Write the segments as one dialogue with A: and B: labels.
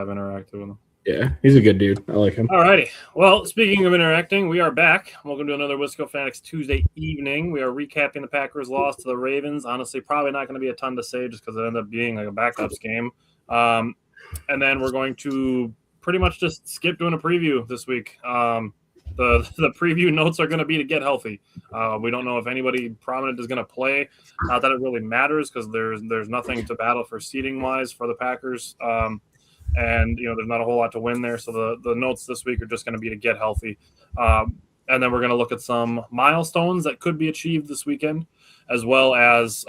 A: I've interacted with him.
B: Yeah, he's a good dude. I like him.
A: All righty. Well, speaking of interacting, we are back. Welcome to another Wisco Fanatics Tuesday evening. We are recapping the Packers' loss to the Ravens. Honestly, probably not going to be a ton to say just because it ended up being like a backups game. And then we're going to pretty much just skip doing a preview this week. The preview notes are going to be to get healthy. We don't know if anybody prominent is going to play. Not that it really matters because there's nothing to battle for seeding wise for the Packers. And there's not a whole lot to win there. So the notes this week are just going to be to get healthy. And then we're going to look at some milestones that could be achieved this weekend, as well as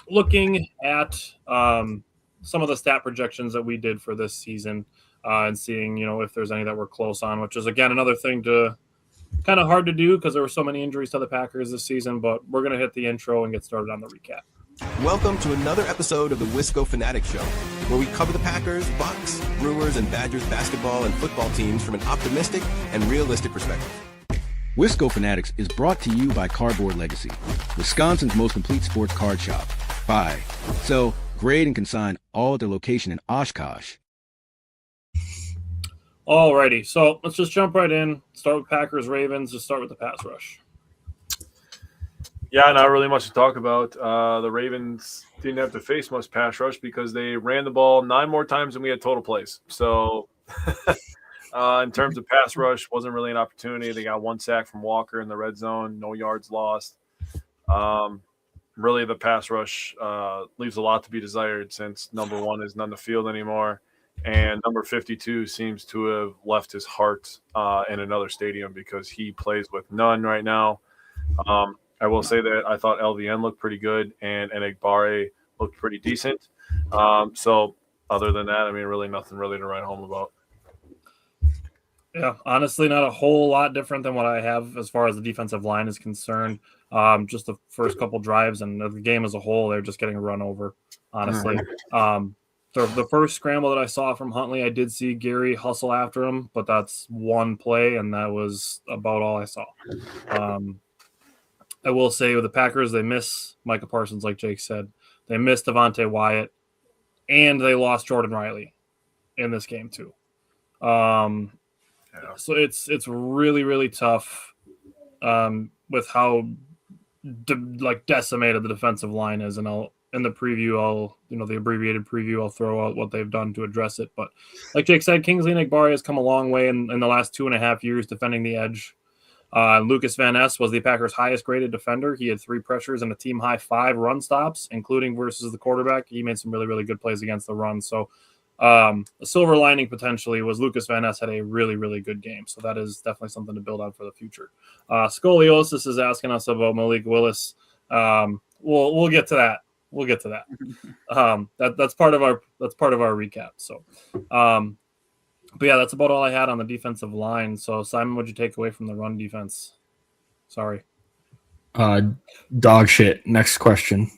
A: looking at some of the stat projections that we did for this season and seeing, if there's any that we're close on, which is, again, another thing to kind of hard to do because there were so many injuries to the Packers this season. But we're going to hit the intro and get started on the recap.
C: Welcome to another episode of the Wisco Fanatics Show, where we cover the Packers, Bucks, Brewers, and Badgers basketball and football teams from an optimistic and realistic perspective.
D: Wisco Fanatics is brought to you by Cardboard Legacy, Wisconsin's most complete sports card shop. Buy, sell, grade, and consign all at their location in Oshkosh.
A: Alrighty, so let's just jump right in. Start with Packers, Ravens. Just start with the pass rush.
E: Yeah, not really much to talk about. The Ravens didn't have to face much pass rush because they ran the ball 9 more times than we had total plays. So in terms of pass rush, wasn't really an opportunity. They got 1 sack from Walker in the red zone, no yards lost. Really, the pass rush leaves a lot to be desired since number 1 isn't on the field anymore. And number 52 seems to have left his heart in another stadium because he plays with none right now. I will say that I thought LVN looked pretty good and Enagbare looked pretty decent. So other than that, really nothing really to write home about.
A: Yeah, honestly, not a whole lot different than what I have as far as the defensive line is concerned. Just the first couple drives and the game as a whole, they're just getting run over, honestly. The first scramble that I saw from Huntley, I did see Gary hustle after him, but that's 1 play, and that was about all I saw. I will say with the Packers, they miss Micah Parsons, like Jake said. They missed Devontae Wyatt, and they lost Jordan Riley in this game too. So it's really, really tough with how decimated the defensive line is. And in the preview, the abbreviated preview, I'll throw out what they've done to address it. But like Jake said, Kingsley Enagbare has come a long way in the last 2.5 years defending the edge. Lucas Van Ness was the Packers' highest graded defender. He had 3 pressures and a team high 5 run stops, including versus the quarterback. He made some really, really good plays against the run. So a silver lining potentially was Lucas Van Ness had a really, really good game. So that is definitely something to build on for the future. Scoliosis is asking us about Malik Willis. We'll get to that. We'll get to that. That's part of our recap. So but yeah, that's about all I had on the defensive line. So, Simon, what'd you take away from the run defense? Sorry.
B: Dog shit. Next question.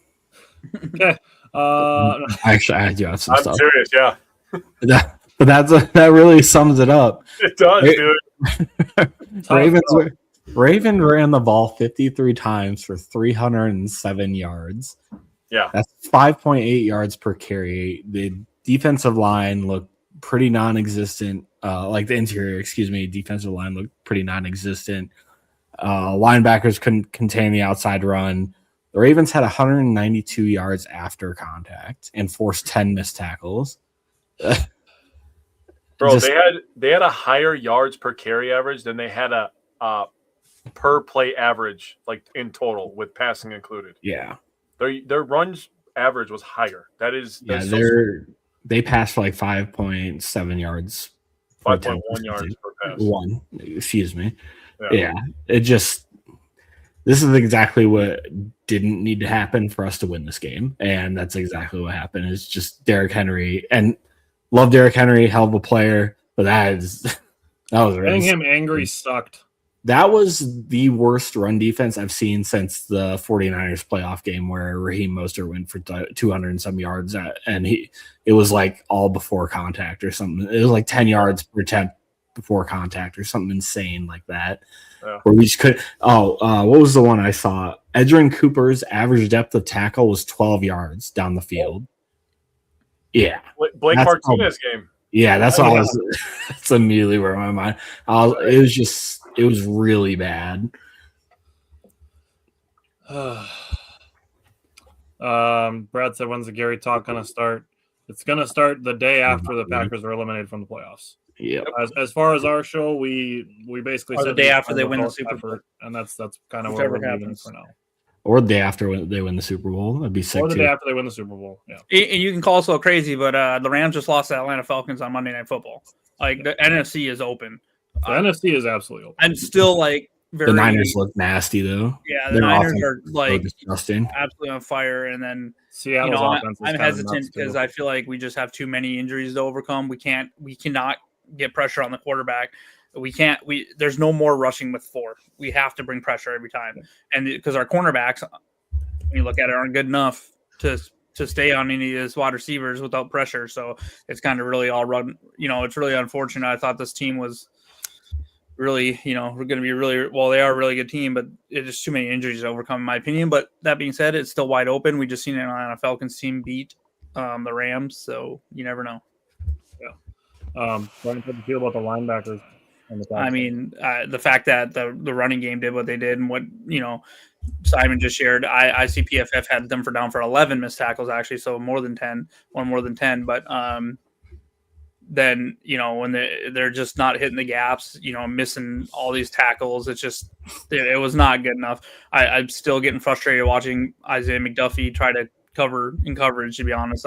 A: Okay.
B: Actually, I do have some stuff.
E: I'm serious, yeah.
B: That really sums it up.
E: It does, dude.
B: Ravens ran the ball 53 times for 307 yards.
E: Yeah.
B: That's 5.8 yards per carry. The defensive line looked pretty non-existent. Defensive line looked pretty non-existent. Linebackers couldn't contain the outside run. The Ravens had 192 yards after contact and forced 10 missed tackles.
E: Bro, they had a higher yards per carry average than they had a per play average, like in total with passing included.
B: Yeah,
E: their runs average was higher.
B: They passed for like 5.7 yards.
E: 5.1 yards per pass.
B: Excuse me. Yeah. This is exactly what didn't need to happen for us to win this game. And that's exactly what happened. It's just Derrick Henry. And love Derrick Henry, hell of a player. But that was really
A: getting him angry sucked.
B: That was the worst run defense I've seen since the 49ers playoff game where Raheem Mostert went for 200 and some yards and it was like all before contact or something. It was like 10 yards per attempt before contact or something insane like that.
E: Yeah.
B: Where we just could. What was the one I saw? Edgerrin Cooper's average depth of tackle was 12 yards down the field. Yeah,
E: Blake Martinez game.
B: Yeah, that's what I was. That's immediately where my mind. It was really bad.
A: Brad said, "When's the Gary talk gonna start?" It's gonna start the day after the Packers are eliminated from the playoffs.
B: Yeah.
A: As far as our show, we basically
F: Or
A: said
F: the day
A: we
F: after they
A: won
F: win the
A: without
F: Super Bowl.
A: effort, and that's kind of where
F: Whichever
A: we're leaving it
F: happens.
A: for now.
B: Or the day after they win the Super Bowl. That'd be sick
A: Or the
B: too.
A: day after they win the Super Bowl. Yeah.
F: And you can call us so crazy, but the Rams just lost to Atlanta Falcons on Monday Night Football. Like the NFC is open.
A: The NFC is absolutely open.
F: I'm still like
B: The Niners look nasty though.
F: Yeah, the
B: Their
F: Niners
B: offense
F: are like
B: disgusting.
F: absolutely on fire. And then
A: Seattle's offense is
F: I'm
A: kind of
F: hesitant
A: nuts,
F: because
A: too.
F: I feel like we just have too many injuries to overcome. We cannot get pressure on the quarterback. There's no more rushing with 4. We have to bring pressure every time. And because our cornerbacks, when you look at it, aren't good enough to stay on any of these wide receivers without pressure. So it's kind of really all run. It's really unfortunate. I thought this team was really, we're going to be really well. They are a really good team, but it's just too many injuries to overcome, in my opinion. But that being said, it's still wide open. We just seen an Atlanta Falcons team beat the Rams, so you never know.
A: What do you feel about the linebackers?
F: I mean, the fact that the running game did what they did, and what Simon just shared, I see PFF had them down for 11 missed tackles actually, so more than 10, one more than 10. But then when they're just not hitting the gaps, missing all these tackles, it was not good enough. I'm still getting frustrated watching Isaiah McDuffie try to cover in coverage. To be honest,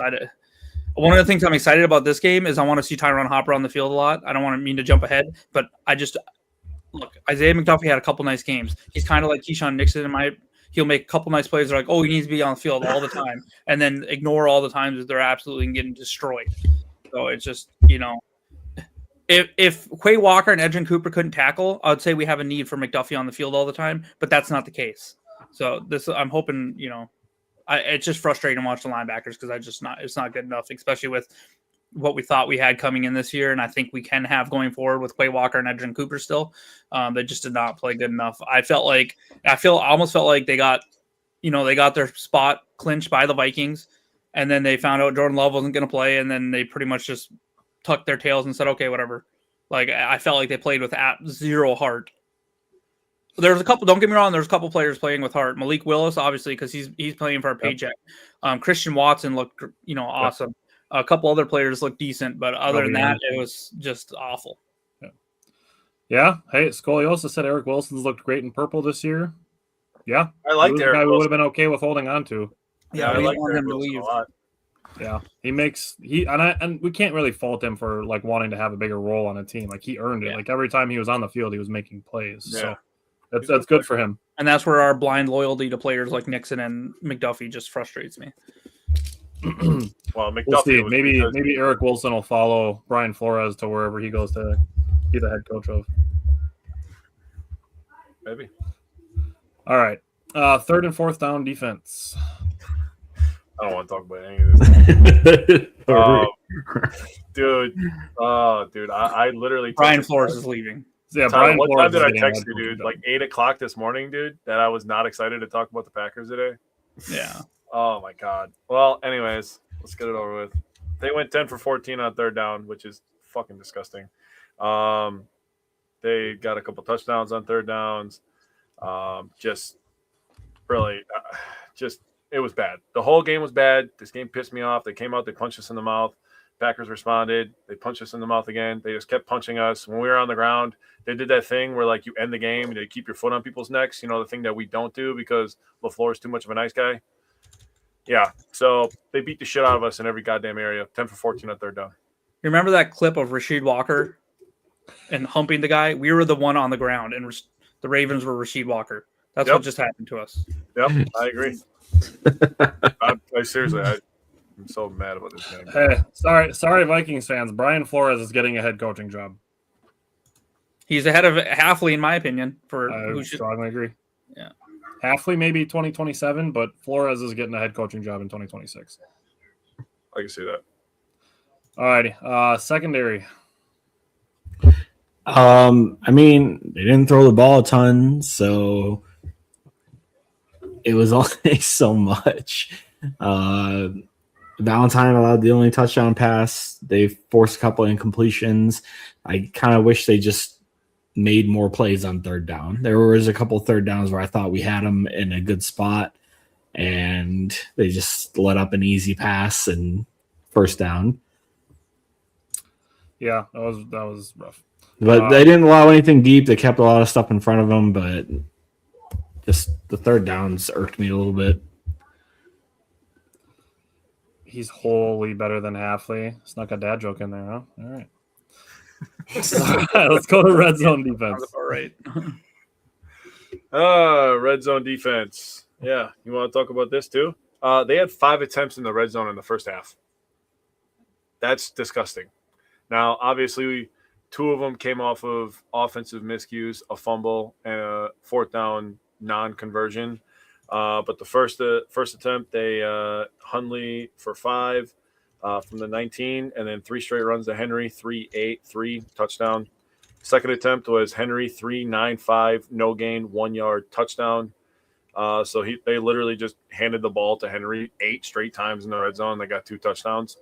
F: one of the things I'm excited about this game is I want to see Tyron Hopper on the field a lot. I don't want to mean to jump ahead, but look, Isaiah McDuffie had a couple nice games. He's kind of like Keyshawn Nixon he'll make a couple nice plays. They're like, oh, he needs to be on the field all the time, and then ignore all the times that they're absolutely getting destroyed. So it's just, if Quay Walker and Edgerrin Cooper couldn't tackle, I would say we have a need for McDuffie on the field all the time, but that's not the case. So I'm hoping, it's just frustrating to watch the linebackers because it's not good enough, especially with what we thought we had coming in this year, and I think we can have going forward with Quay Walker and Edgerrin Cooper still. They just did not play good enough. I almost felt like they got their spot clinched by the Vikings, and then they found out Jordan Love wasn't going to play, and then they pretty much just tucked their tails and said, okay, whatever. Like, I felt like they played with zero heart. There's a couple. Don't get me wrong. There's a couple players playing with heart. Malik Willis, obviously, because he's playing for a paycheck. Christian Watson looked, awesome. A couple other players looked decent, but other than that, it was just awful.
A: Yeah. Hey, Scoliosis said Eric Wilson's looked great in purple this year. Yeah,
E: I like Eric
A: Wilson. We would
E: Wilson.
A: have been okay with holding on to.
F: Yeah,
E: I
F: we
E: like
F: want
E: Eric
F: him to
E: Wilson
F: leave.
E: a lot.
A: Yeah, and we can't really fault him for like wanting to have a bigger role on a team. Like, he earned it.
F: Yeah.
A: Like, every time he was on the field, he was making plays.
E: Yeah.
A: So that's good for him.
F: And that's where our blind loyalty to players like Nixon and McDuffie just frustrates me.
E: Well, McDuffie
A: We'll see.
E: was
A: Maybe Eric Wilson will follow Brian Flores to wherever he goes to be the head coach of.
E: maybe.
A: All right. Third and fourth down defense.
E: I don't want to talk about any of this. Dude, I literally
F: Brian Flores is leaving.
A: Yeah,
E: Tyler,
A: Brian
E: what
A: Flores
E: time did I
A: is getting
E: text
A: head
E: you,
A: coaching
E: dude?
A: job.
E: Like 8 o'clock this morning, dude, that I was not excited to talk about the Packers today.
F: Yeah.
E: Oh my god. Well, anyways, let's get it over with. They went 10 for 14 on third down, which is fucking disgusting. They got a couple touchdowns on third downs. Just really, it was bad. The whole game was bad. This game pissed me off. They came out, they punched us in the mouth. Packers responded. They punched us in the mouth again. They just kept punching us. When we were on the ground, they did that thing where, like, you end the game and they keep your foot on people's necks. You know, the thing that we don't do because LaFleur is too much of a nice guy. Yeah, so they beat the shit out of us in every goddamn area. 10 for 14 on third down.
F: You remember that clip of Rasheed Walker and humping the guy? We were the one on the ground, and the Ravens were Rasheed Walker. That's what just happened to us.
E: Yep, I agree. I seriously, I'm so mad about this game.
A: Hey, sorry, Vikings fans. Brian Flores is getting a head coaching job.
F: He's ahead of Halfley, in my opinion.
A: I strongly agree.
F: Yeah.
A: Halfley maybe 2027, but Flores is getting a head coaching job in 2026.
E: I can see that.
A: All righty. Secondary.
B: I mean, they didn't throw the ball a ton, so it was only so much. Valentine allowed the only touchdown pass. They forced a couple incompletions. I kind of wish they just made more plays on third down. There was a couple third downs where I thought we had them in a good spot, and they just let up an easy pass and first down.
A: Yeah, that was rough.
B: But they didn't allow anything deep. They kept a lot of stuff in front of them, but just the third downs irked me a little bit.
A: He's wholly better than Halfley. Snuck a dad joke in there, huh? All right. Let's go to red zone defense.
F: All right.
E: Red zone defense. Yeah, you want to talk about this too? They had 5 attempts in the red zone in the first half. That's disgusting. Now, obviously, 2 of them came off of offensive miscues, a fumble, and a fourth down non-conversion. But the first attempt, they Hundley for 5 from the 19, and then 3 straight runs to Henry, 3-8, 3 touchdown. Second attempt was Henry, 3-9-5, no gain, 1 yard touchdown. So they literally just handed the ball to Henry 8 straight times in the red zone. They got 2 touchdowns.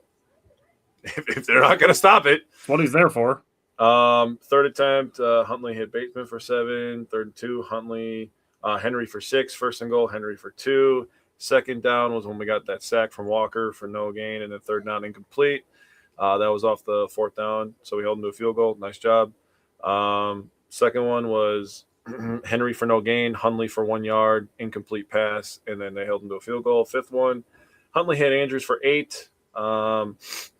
E: If they're not going to stop it.
A: That's what he's there for.
E: Third attempt, Huntley hit Bateman for 7. Third and 2, Huntley, Henry for 6. First and goal, Henry for 2. Second down was when we got that sack from Walker for no gain, and then third down incomplete. That was off the fourth down, so we held him to a field goal. Nice job. Second one was Henry for no gain, Huntley for 1 yard, incomplete pass, and then they held him to a field goal. Fifth one, Huntley hit Andrews for 8.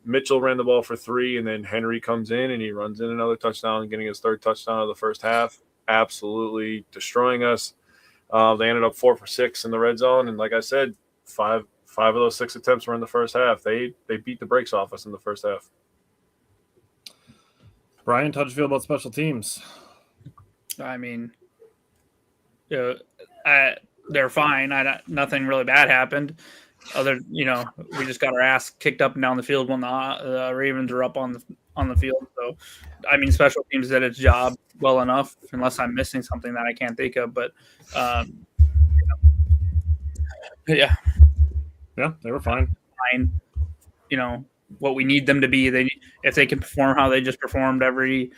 E: Mitchell ran the ball for 3, and then Henry comes in and he runs in another touchdown, getting his 3rd touchdown of the first half, absolutely destroying us. They ended up 4 for 6 in the red zone, and like I said, five of those 6 attempts were in the first half. They beat the brakes off us in the first half.
A: Brian, how did you feel about special teams?
F: I mean, they're fine. Nothing really bad happened. We just got our ass kicked up and down the field when the Ravens were up on the field. So, I mean, special teams did its job well enough, unless I'm missing something that I can't think of. But, yeah,
A: they were fine.
F: Fine. What we need them to be. If they can perform how they just performed every,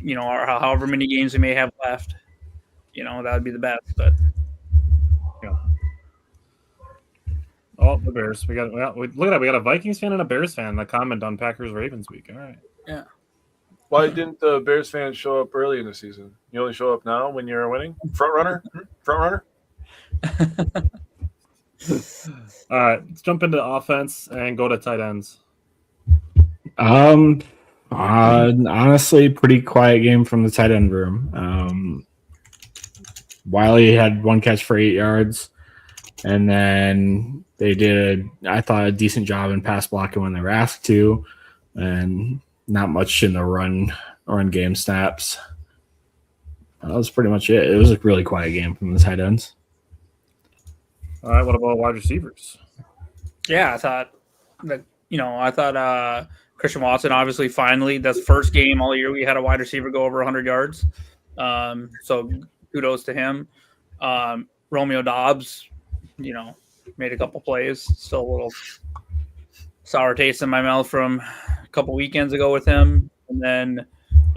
F: or however many games we may have left, that would be the best. But
A: yeah. Oh, the Bears. Look at that. We got a Vikings fan and a Bears fan that comment on Packers Ravens week. All right.
F: Yeah.
E: Why didn't the Bears fans show up early in the season? You only show up now when you're winning? Front runner?
A: All right. Let's jump into offense and go to tight ends.
B: Honestly, pretty quiet game from the tight end room. Wiley had 1 catch for 8 yards, and then they did, I thought, a decent job in pass blocking when they were asked to, and not much in the run game snaps. That was pretty much it. It was a really quiet game from the tight ends.
A: All right, what about wide receivers?
F: Yeah, I thought Christian Watson, obviously, finally, that's the first game all year we had a wide receiver go over 100 yards. So kudos to him. Romeo Dobbs, made a couple plays. Still a little sour taste in my mouth from a couple weekends ago with him. And then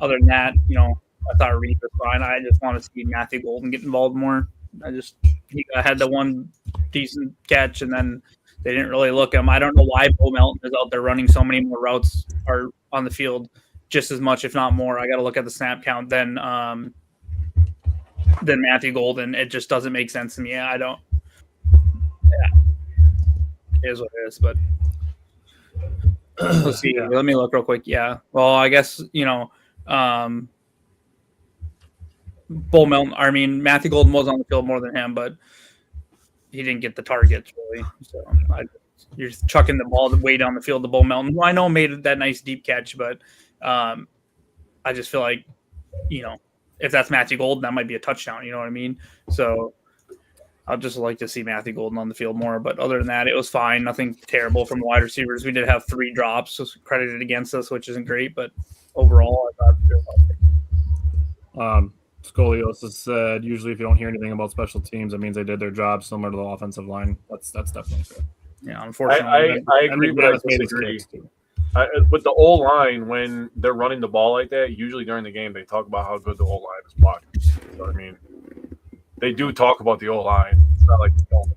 F: other than that, I thought Reed was fine. I just want to see Matthew Golden get involved more. He had the one decent catch, and then they didn't really look him. I don't know why Bo Melton is out there running so many more routes or on the field, just as much, if not more. I got to look at the snap count than Matthew Golden. It just doesn't make sense to me. I don't. Yeah, it is what it is. But let's see. Yeah. Let me look real quick. Yeah. Well, I guess Bo Melton. I mean, Matthew Golden was on the field more than him, but he didn't get the targets really. So you're chucking the ball way down the field to Bo Melton, who I know made that nice deep catch, but I just feel like, if that's Matthew Golden, that might be a touchdown. You know what I mean? So I'd just like to see Matthew Golden on the field more. But other than that, it was fine. Nothing terrible from the wide receivers. We did have 3 drops credited against us, which isn't great, but overall, I thought it was
A: Scoliosis said, usually if you don't hear anything about special teams, it means they did their job similar to the offensive line. That's definitely fair.
F: Yeah, unfortunately.
E: I agree, but I disagree. With the O-line, when they're running the ball like that, usually during the game, they talk about how good the O-line is blocking. So, I mean, they do talk about the O-line. It's not like they don't.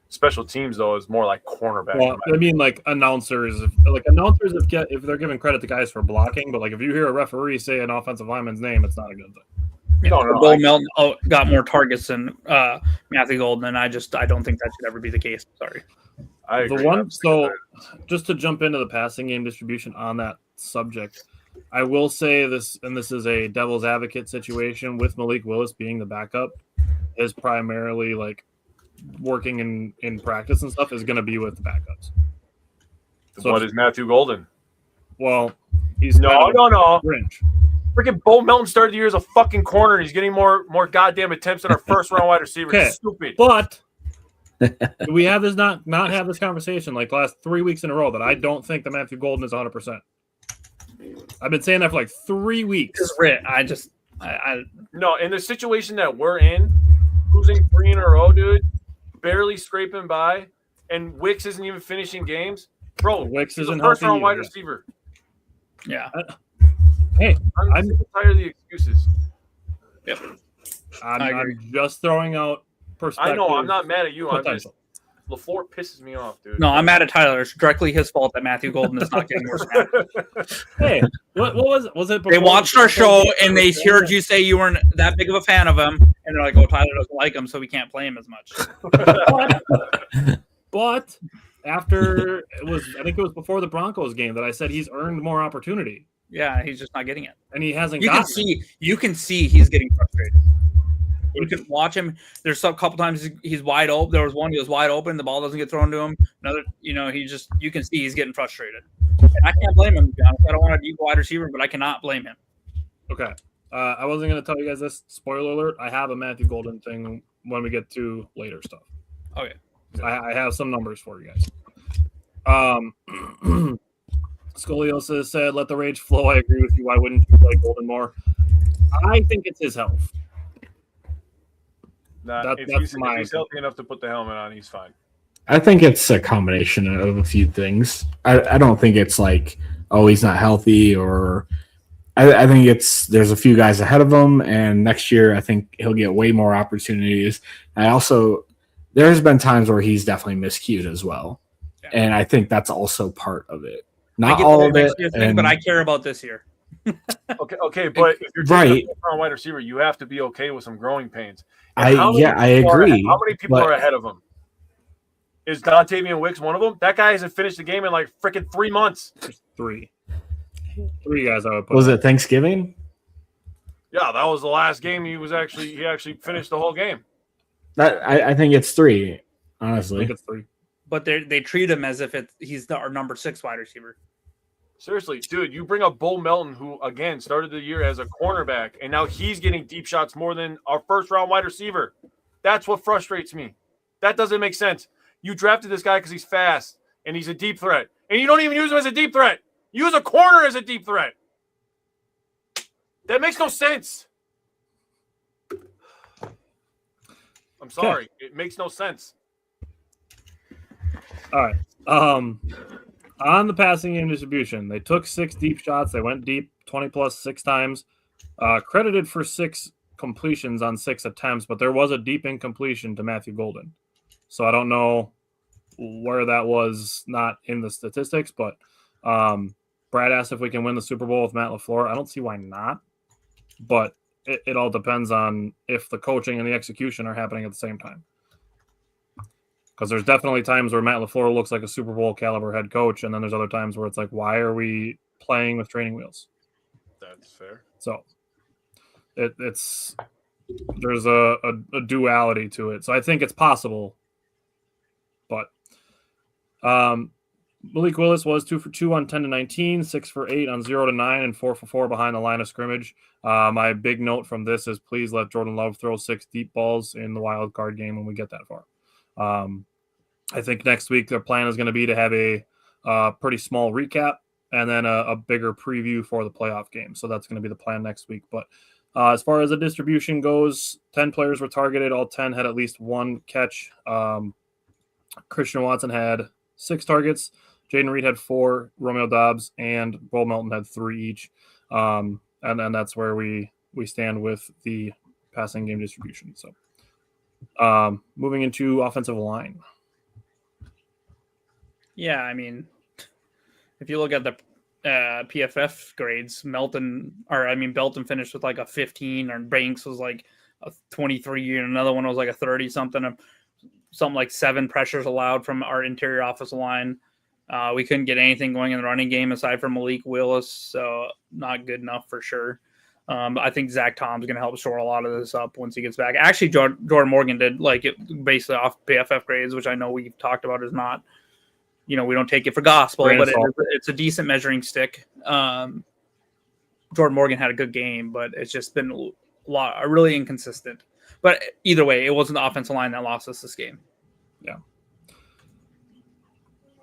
E: Special teams, though, is more like cornerback.
A: Well, I mean, like announcers, if they're giving credit to guys for blocking, but like if you hear a referee say an offensive lineman's name, it's not a good thing.
F: Yeah, Bo Melton got more targets than Matthew Golden, and I don't think that should ever be the case. Sorry.
E: I agree.
A: Just to jump into the passing game distribution on that subject, I will say this, and this is a devil's advocate situation with Malik Willis being the backup, is primarily like working in practice and stuff is going to be with the backups.
E: So what is Matthew Golden?
A: Well, he's
E: no.
A: Fringe.
E: Freaking Bo Melton started the year as a fucking corner, and he's getting more goddamn attempts than our first round wide receiver.
A: Okay.
E: It's stupid.
A: But we have this not have this conversation like the last 3 weeks in a row that I don't think that Matthew Golden is 100%. I've been saying that for like 3 weeks.
E: No, in the situation that we're in, losing 3 in a row, dude, barely scraping by, and Wicks isn't even finishing games. Bro,
A: Wicks
E: he's
A: isn't
E: a first-round wide
A: yet.
E: receiver.
F: Yeah.
A: Hey,
E: I'm tired of the excuses.
F: Yep.
A: I'm just throwing out perspective.
E: I know. I'm not mad at you.
A: Potential.
E: LaFleur pisses me off, dude.
F: No, I'm mad at Tyler. It's directly his fault that Matthew Golden is not getting more snaps.
A: Hey, what was it? Was it?
F: They watched our show and they heard you say you weren't that big of a fan of him, and they're like, "Oh, Tyler doesn't like him, so we can't play him as much."
A: But after I think it was before the Broncos game that I said he's earned more opportunity.
F: Yeah, he's just not getting it,
A: and he hasn't.
F: You can see he's getting frustrated. You can watch him. There's a couple times he's wide open. There was one he was wide open. The ball doesn't get thrown to him. Another, you can see he's getting frustrated. And I can't blame him, to be honest. I don't want to be wide receiver, but I cannot blame him.
A: Okay. I wasn't going to tell you guys this. Spoiler alert. I have a Matthew Golden thing when we get to later stuff.
F: Okay.
A: I have some numbers for you guys. Scoliosis said, let the rage flow. I agree with you. Why wouldn't you play Golden more? I think it's his health.
E: If he's healthy enough to put the helmet on, he's fine.
B: I think it's a combination of a few things. I don't think it's like, oh, he's not healthy, or I think there's a few guys ahead of him, and next year I think he'll get way more opportunities. There's been times where he's definitely miscued as well, and I think that's also part of it. Not all of it,
F: but I care about this year.
E: Okay, but if you're taking a wide receiver, you have to be okay with some growing pains.
B: I agree.
E: How many people are ahead of him? Is Dontavian Wicks one of them? That guy hasn't finished the game in like freaking 3 months.
A: There's three guys I would put.
B: Was it Thanksgiving?
E: Yeah, that was the last game. He actually finished the whole game.
B: I think it's 3. Honestly,
A: I think it's 3.
F: But they treat him as if he's our number 6 wide receiver.
E: Seriously, dude, you bring up Bo Melton, who, again, started the year as a cornerback, and now he's getting deep shots more than our first-round wide receiver. That's what frustrates me. That doesn't make sense. You drafted this guy because he's fast, and he's a deep threat. And you don't even use him as a deep threat. You use a corner as a deep threat. That makes no sense. I'm sorry. It makes no sense.
A: All right. On the passing game distribution, they took 6 deep shots. They went deep 20-plus 6 times. Credited for 6 completions on 6 attempts, but there was a deep incompletion to Matthew Golden. So I don't know where that was, not in the statistics, but Brad asked if we can win the Super Bowl with Matt LaFleur. I don't see why not, but it all depends on if the coaching and the execution are happening at the same time. Because there's definitely times where Matt LaFleur looks like a Super Bowl caliber head coach, and then there's other times where it's like, why are we playing with training wheels?
E: That's fair.
A: So there's a duality to it. So I think it's possible, but Malik Willis was 2 for 2 on 10 to 19, 6 for 8 on 0 to 9, and 4 for 4 behind the line of scrimmage. My big note from this is please let Jordan Love throw 6 deep balls in the wild card game when we get that far. I think next week their plan is going to be to have a pretty small recap and then a bigger preview for the playoff game. So that's going to be the plan next week. But as far as the distribution goes, 10 players were targeted. All 10 had at least 1 catch. Christian Watson had 6 targets. Jaden Reed had 4, Romeo Dobbs and Bo Melton had 3 each. And that's where we stand with the passing game distribution. So moving into offensive line.
F: Yeah, I mean, if you look at the PFF grades, Belton finished with like a 15, and Banks was like a 23, and another one was like a 30 something like 7 pressures allowed from our interior offensive line. We couldn't get anything going in the running game aside from Malik Willis, so not good enough for sure. I think Zach Tom's going to help shore a lot of this up once he gets back. Actually, Jordan Morgan did like it basically off PFF grades, which I know we've talked about is not, we don't take it for gospel, but it's a decent measuring stick. Jordan Morgan had a good game, but it's just been really inconsistent. But either way, it wasn't the offensive line that lost us this game.
A: Yeah.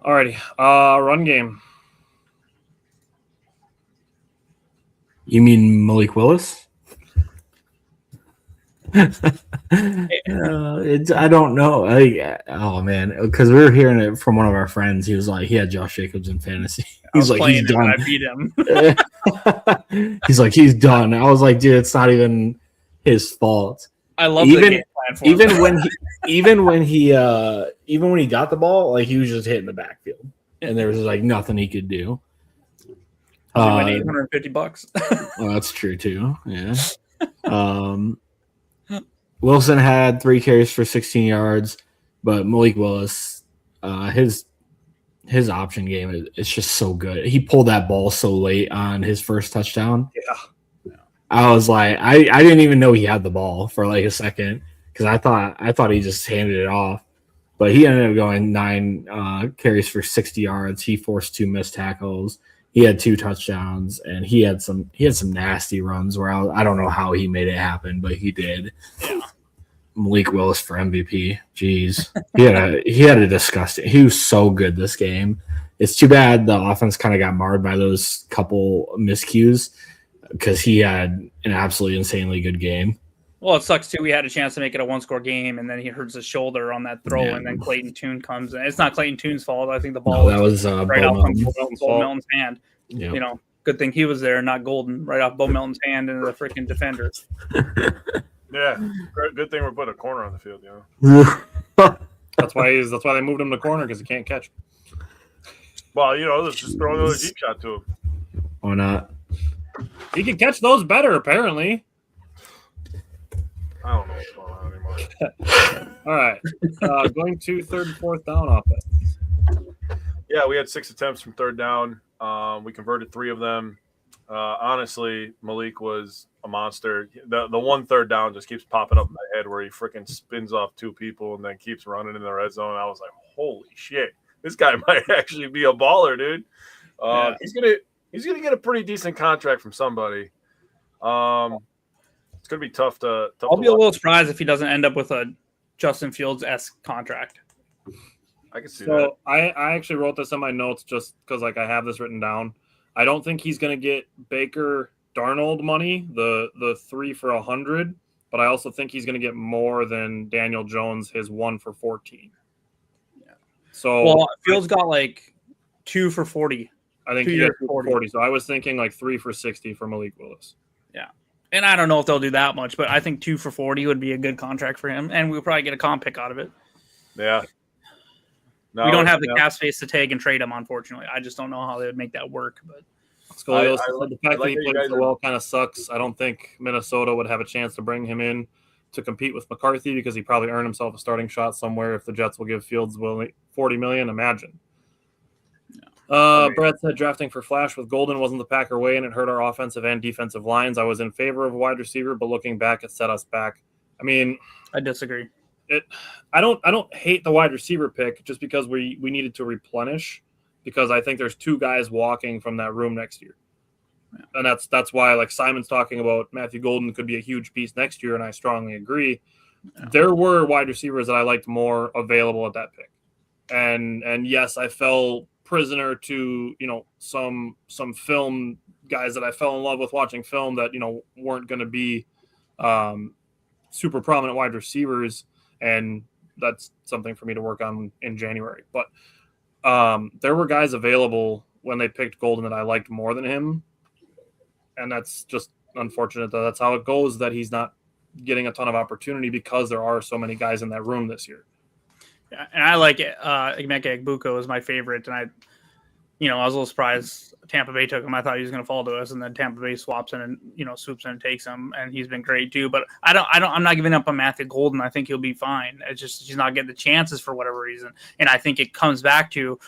A: Alrighty. Run game.
B: You mean Malik Willis? I don't know. Oh man, because we were hearing it from one of our friends. He was like, he had Josh Jacobs in fantasy. He's like, he's done.
F: I beat him.
B: He's like, he's done. I was like, dude, it's not even his fault.
F: I love the game plan for him.
B: even when he got the ball, like he was just hitting the backfield, and there was like nothing he could do.
F: He went $850.
B: Well, that's true too. Yeah. Wilson had 3 carries for 16 yards, but Malik Willis, his option game is just so good. He pulled that ball so late on his first touchdown.
A: Yeah.
B: I was like, I didn't even know he had the ball for like a second because I thought he just handed it off, but he ended up going 9 carries for 60 yards. He forced 2 missed tackles. He had 2 touchdowns, and he had some nasty runs where I don't know how he made it happen, but he did.
F: Yeah.
B: Malik Willis for MVP. Jeez, he had a disgusting. He was so good this game. It's too bad the offense kind of got marred by those couple miscues because he had an absolutely insanely good game.
F: Well, it sucks too. We had a chance to make it a 1-score game, and then he hurts his shoulder on that throw, and then Clayton Tune comes in. It's not Clayton Tune's fault. I think the ball
B: was
F: right off from Bo Melton's hand.
B: Yep.
F: Good thing he was there, not Golden, right off Bo Melton's hand into the freaking defender.
E: Yeah, good thing we're putting a corner on the field.
A: That's why they moved him to corner because he can't catch.
E: Well, let's just throw another deep shot to him.
B: Why not?
A: He can catch those better, apparently.
E: I don't know what's going on anymore.
A: All right. Going to 3rd and 4th down offense.
E: Yeah, we had 6 attempts from 3rd down. We converted 3 of them. Honestly, Malik was a monster. The one 3rd down just keeps popping up in my head where he freaking spins off 2 people and then keeps running in the red zone. I was like, holy shit, this guy might actually be a baller, dude. Yeah. He's gonna get a pretty decent contract from somebody. It's gonna be tough to.
F: I'll be a little surprised if he doesn't end up with a Justin Fields-esque contract.
E: I can see that.
A: So I actually wrote this in my notes just because I have this written down. I don't think he's going to get Baker Darnold money, the 3 for $100, but I also think he's going to get more than Daniel Jones, his 1 for $14.
F: Yeah.
A: So
F: Fields got like 2 for $40.
A: I think he got 2 for $40. So I was thinking like 3 for $60 for Malik Willis.
F: Yeah. And I don't know if they'll do that much, but I think 2 for $40 would be a good contract for him, and we'll probably get a comp pick out of it.
E: Yeah.
F: No, we don't have the cap space to take and trade him, unfortunately. I just don't know how they would make that work. But
A: Scoliosis, the fact that he played so well kind of sucks. I don't think Minnesota would have a chance to bring him in to compete with McCarthy because he probably earned himself a starting shot somewhere if the Jets will give Fields $40 million. Imagine. Brett said drafting for Flash with Golden wasn't the Packer way, and it hurt our offensive and defensive lines. I was in favor of a wide receiver, but looking back, it set us back. I mean,
F: I disagree.
A: I don't hate the wide receiver pick just because we needed to replenish, because I think there's 2 guys walking from that room next year. Yeah. And that's why, like Simon's talking about, Matthew Golden could be a huge piece next year, and I strongly agree. Yeah. There were wide receivers that I liked more available at that pick. And yes, I fell prisoner to, some film guys that I fell in love with watching film that, weren't going to be super prominent wide receivers. And that's something for me to work on in January. But there were guys available when they picked Golden that I liked more than him, and that's just unfortunate that that's how it goes, that he's not getting a ton of opportunity because there are so many guys in that room this year.
F: Yeah, and I like it. Emeka Egbuka is my favorite, and I was a little surprised Tampa Bay took him. I thought he was going to fall to us, and then Tampa Bay swaps in and swoops in and takes him, and he's been great too. But I'm not giving up on Matthew Golden. I think he'll be fine. It's just he's not getting the chances for whatever reason, and I think it comes back to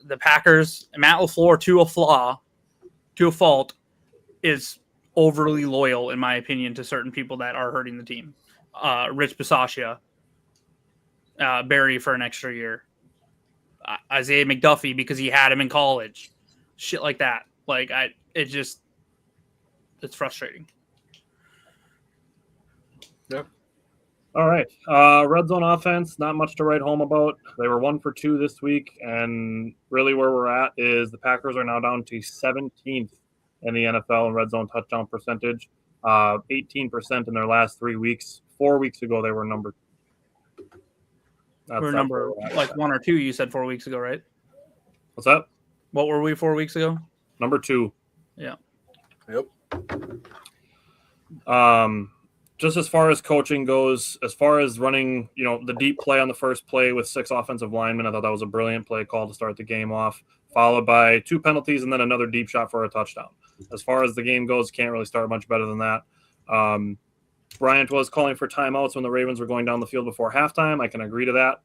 F: the Packers. Matt LaFleur, to a fault, is overly loyal, in my opinion, to certain people that are hurting the team. Rich Bisaccia, Barry for an extra year. Isaiah McDuffie because he had him in college, shit like that. It's frustrating.
A: Yep. All right. Red zone offense, not much to write home about. They were 1 for 2 this week, and really where we're at is the Packers are now down to 17th in the NFL in red zone touchdown percentage, 18% in their last 3 weeks. 4 weeks ago, they were number.
F: We're number 1 or 2. You said 4 weeks ago, right?
A: What's that?
F: What were we 4 weeks ago?
A: Number 2.
F: Yeah.
E: Yep.
A: Just as far as coaching goes, as far as running, the deep play on the first play with 6 offensive linemen, I thought that was a brilliant play call to start the game off, followed by 2 penalties and then another deep shot for a touchdown. As far as the game goes, can't really start much better than that. Bryant was calling for timeouts when the Ravens were going down the field before halftime. I can agree to that.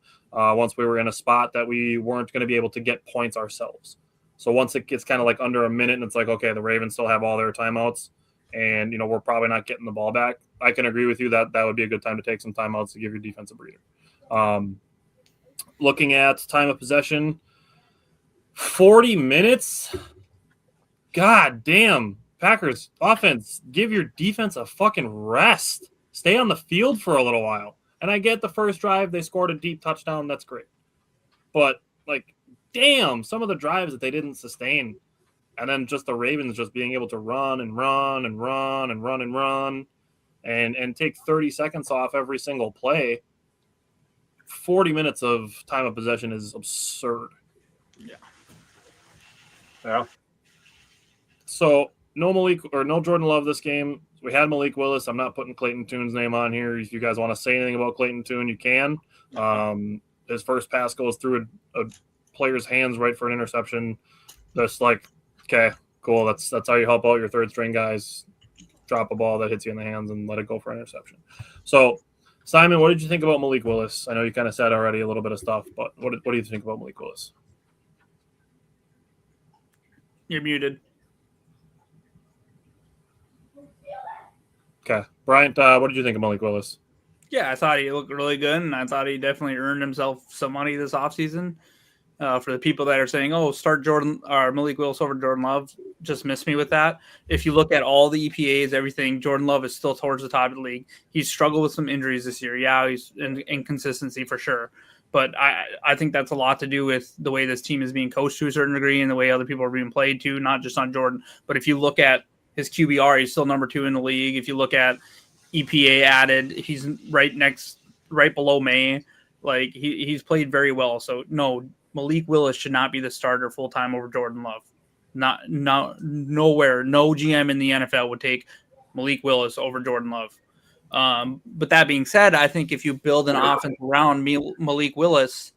A: Once we were in a spot that we weren't going to be able to get points ourselves. So once it gets kind of like under a minute and it's like, okay, the Ravens still have all their timeouts and, we're probably not getting the ball back. I can agree with you that would be a good time to take some timeouts to give your defense a breather. Looking at time of possession, 40 minutes? God damn. Packers offense, give your defense a fucking rest. Stay on the field for a little while. And I get the first drive, they scored a deep touchdown. That's great. But, damn, some of the drives that they didn't sustain. And then just the Ravens just being able to run and run and run and run and run and take 30 seconds off every single play. 40 minutes of time of possession is absurd.
E: Yeah.
A: So, no Jordan Love this game. We had Malik Willis. I'm not putting Clayton Tune's name on here. If you guys want to say anything about Clayton Tune, you can. His first pass goes through a player's hands right for an interception. Just okay, cool. That's how you help out your third string guys. Drop a ball that hits you in the hands and let it go for an interception. So, Simon, what did you think about Malik Willis? I know you kind of said already a little bit of stuff, but what do you think about Malik Willis?
F: You're muted.
A: Okay. Bryant, what did you think of Malik Willis?
F: Yeah, I thought he looked really good, and I thought he definitely earned himself some money this offseason. For the people that are saying, start Malik Willis over Jordan Love, just miss me with that. If you look at all the EPAs, everything, Jordan Love is still towards the top of the league. He's struggled with some injuries this year. Yeah, he's in inconsistency for sure. But I think that's a lot to do with the way this team is being coached to a certain degree and the way other people are being played to, not just on Jordan. But if you look at his QBR, he's still number 2 in the league. If you look at EPA added, he's right below May. He's played very well. So no, Malik Willis should not be the starter full time over Jordan Love. Nowhere. No GM in the NFL would take Malik Willis over Jordan Love. But that being said, I think if you build an offense around Malik Willis,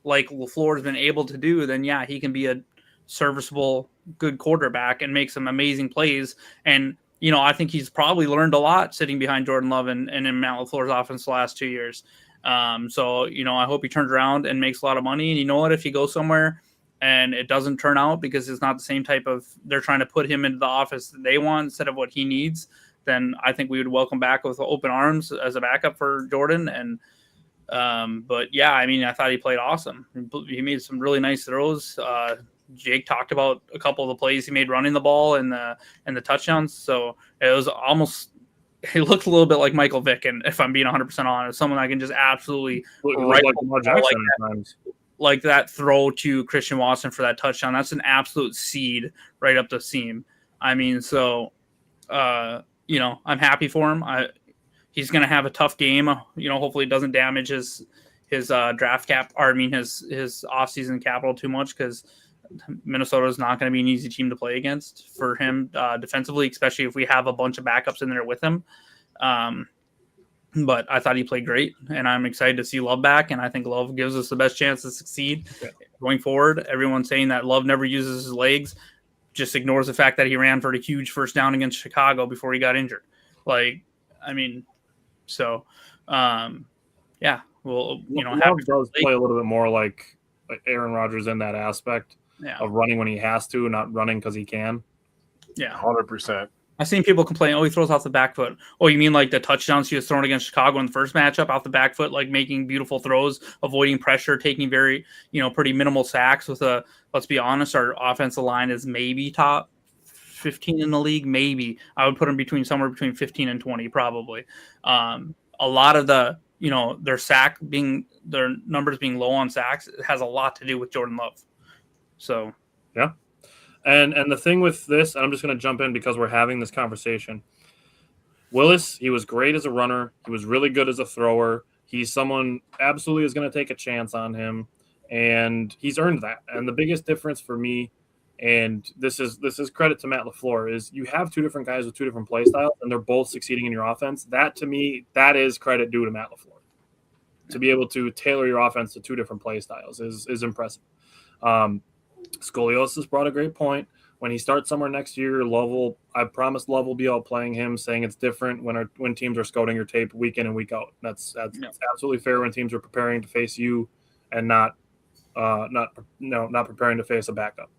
F: like LaFleur has been able to do, then yeah, he can be a serviceable, good quarterback and make some amazing plays. And I think he's probably learned a lot sitting behind Jordan Love and in Matt LaFleur's offense the last 2 years. So I hope he turns around and makes a lot of money. And you know what? If he goes somewhere and it doesn't turn out because it's not the same type of, they're trying to put him into the office that they want instead of what he needs, then I think we would welcome back with open arms as a backup for Jordan. And, but yeah, I thought he played awesome. He made some really nice throws. Jake talked about a couple of the plays he made running the ball and the touchdowns. So it was almost, he looked a little bit like Michael Vick, and if I'm being 100% honest, someone I can just absolutely like that throw to Christian Watson for that touchdown. That's an absolute seed right up the seam. I'm happy for him. He's going to have a tough game. Hopefully it doesn't damage his his draft cap, or I mean his offseason capital too much, because Minnesota is not going to be an easy team to play against for him defensively, especially if we have a bunch of backups in there with him. But I thought he played great, and I'm excited to see Love back, and I think Love gives us the best chance to succeed going forward. Everyone's saying that Love never uses his legs, just ignores the fact that he ran for a huge first down against Chicago before he got injured. Yeah, well,
A: Love does play a little bit more like Aaron Rodgers in that aspect of running when he has to, not running because he can.
F: Yeah,
E: 100%.
F: I've seen people complain, he throws off the back foot. Oh, you mean like the touchdowns he was throwing against Chicago in the first matchup off the back foot, like making beautiful throws, avoiding pressure, taking very, pretty minimal sacks with let's be honest, our offensive line is maybe top 15 in the league. Maybe I would put them somewhere between 15 and 20, probably. A lot of the, their numbers being low on sacks, it has a lot to do with Jordan Love. So,
A: yeah. And the thing with this, and I'm just going to jump in because we're having this conversation. Willis, he was great as a runner. He was really good as a thrower. He's someone absolutely is going to take a chance on him, and he's earned that. And the biggest difference for me, and this is credit to Matt LaFleur, is you have two different guys with two different play styles, and they're both succeeding in your offense. That, to me, that is credit due to Matt LaFleur. To be able to tailor your offense to two different play styles is impressive. Scoliosis brought a great point. When he starts somewhere next year, I promise Love will be out playing him, saying it's different when teams are scouting your tape week in and week out. That's absolutely fair when teams are preparing to face you and not preparing to face a backup.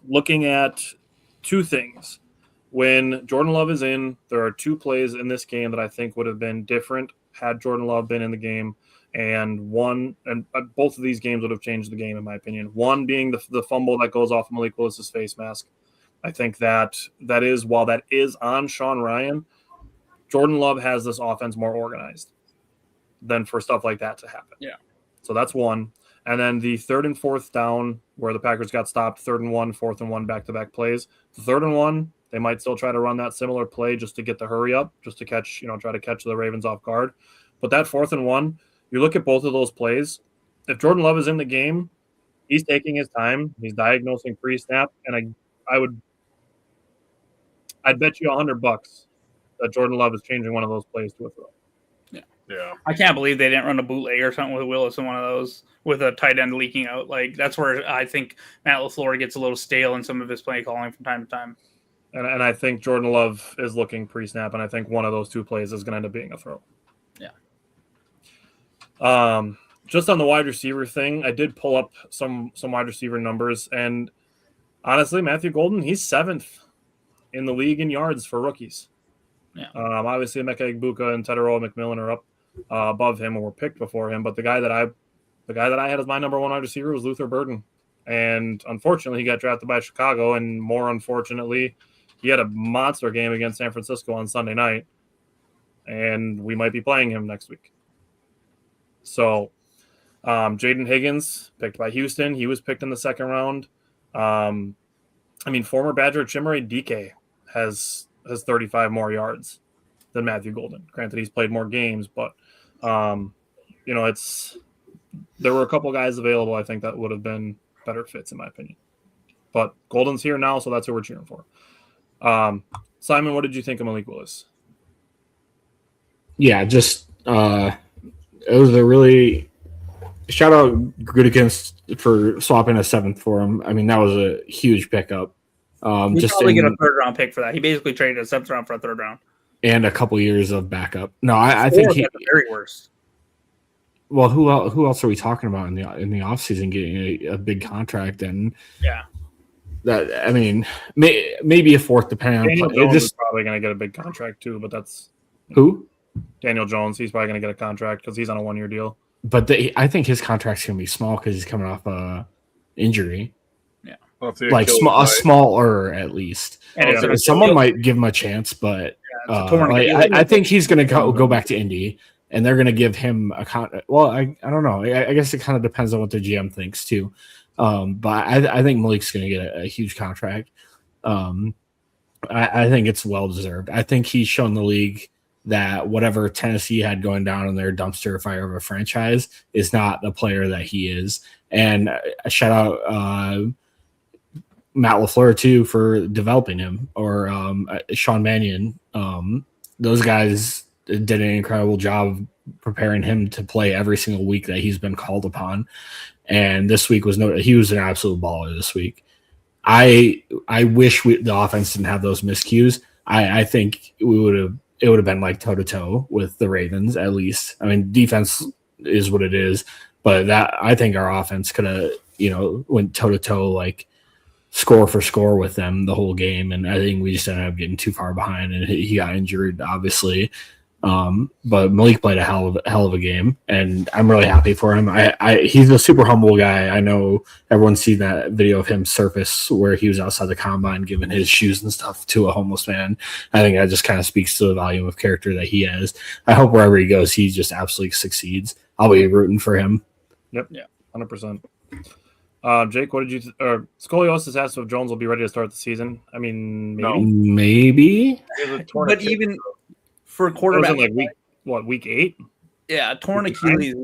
A: Looking at two things. When Jordan Love is in, there are two plays in this game that I think would have been different had Jordan Love been in the game. And both of these games would have changed the game, in my opinion. One being the fumble that goes off Malik Willis's face mask. I think that is, while that is on Sean Ryan, Jordan Love has this offense more organized than for stuff like that to happen.
F: Yeah.
A: So that's one. And then the 3rd and 4th down where the Packers got stopped, 3rd and 1, 4th and 1 back-to-back plays. The 3rd and 1, they might still try to run that similar play just to get the hurry up, just to catch, try to catch the Ravens off guard. But that 4th and 1, you look at both of those plays. If Jordan Love is in the game, he's taking his time. He's diagnosing pre-snap, and I'd bet you $100 that Jordan Love is changing one of those plays to a throw.
E: Yeah.
F: I can't believe they didn't run a bootleg or something with Willis in one of those with a tight end leaking out. Like, that's where I think Matt LaFleur gets a little stale in some of his play calling from time to time.
A: And I think Jordan Love is looking pre-snap, and I think one of those two plays is going to end up being a throw.
F: Yeah.
A: Just on the wide receiver thing, I did pull up some wide receiver numbers, and honestly, Matthew Golden, he's 7th in the league in yards for rookies.
F: Yeah.
A: Obviously, Emeka Egbuka and Tedero McMillan are up above him or were picked before him, but the guy that I had as my number one wide receiver was Luther Burden, and unfortunately, he got drafted by Chicago, and more unfortunately, he had a monster game against San Francisco on Sunday night, and we might be playing him next week. So, Jaden Higgins, picked by Houston. He was picked in the 2nd round. Former Badger Chimere Dike has 35 more yards than Matthew Golden. Granted, he's played more games, but, there were a couple guys available, I think, that would have been better fits, in my opinion. But Golden's here now, so that's who we're cheering for. Simon, what did you think of Malik Willis?
B: Yeah, just it was a really shout out Gutekunst for swapping a 7th for him. I mean, that was a huge pickup.
F: He'd probably get a 3rd round pick for that. He basically traded a 7th round for a 3rd round
B: and a couple years of backup. No, I think he
F: the very worst.
B: Well, who else are we talking about in the offseason getting a big contract? And
F: yeah,
B: that, I mean, maybe a 4th depending on.
A: Daniel Jones is probably going to get a big contract too, but that's
B: who?
A: Daniel Jones. He's probably going to get a contract because he's on a 1-year deal.
B: But I think his contract's going to be small because he's coming off a injury.
F: Yeah,
B: like smaller at least. And someone might give him a chance, but I think he's going to go back to Indy. And they're going to give him a contract. Well, I don't know. I guess it kind of depends on what the GM thinks too. But I think Malik's going to get a huge contract. I think it's well deserved. I think he's shown the league that whatever Tennessee had going down in their dumpster fire of a franchise is not the player that he is. And a shout out Matt LaFleur too for developing him, or Sean Mannion. Those guys did an incredible job preparing him to play every single week that he's been called upon. And this week he was an absolute baller this week. I wish the offense didn't have those miscues. I think it would have been like toe to toe with the Ravens at least. I mean, defense is what it is, but that I think our offense could have went toe to toe like score for score with them the whole game, and I think we just ended up getting too far behind, and he got injured obviously. But Malik played a hell of a game, and I'm really happy for him. He's a super humble guy. I know everyone's seen that video of him surface where he was outside the combine giving his shoes and stuff to a homeless man. I think that just kind of speaks to the volume of character that he has. I hope wherever he goes, he just absolutely succeeds. I'll be rooting for him.
A: Yep. Yeah. 100%. Jake, what did you? Scoliosis asked if Jones will be ready to start the season. I mean,
B: maybe.
F: But even for a quarterback,
A: like week 8?
F: Yeah, torn Achilles.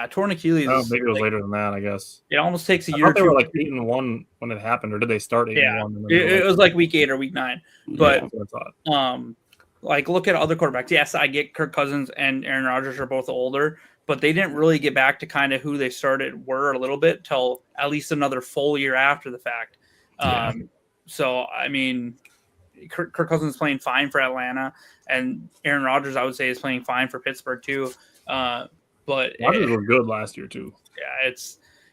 F: Torn Achilles.
A: Oh, maybe it was later than that. I guess
F: it almost takes a
A: I
F: year.
A: They were like 8-1 when it happened, or did they start 8-1?
F: It was like week 8 or week 9. But
A: yeah,
F: like look at other quarterbacks. Yes, I get Kirk Cousins and Aaron Rodgers are both older, but they didn't really get back to kind of who they were a little bit till at least another full year after the fact. So I mean, Kirk Cousins is playing fine for Atlanta, and Aaron Rodgers, I would say, is playing fine for Pittsburgh too. But
A: Rodgers was good last year too.
F: Yeah,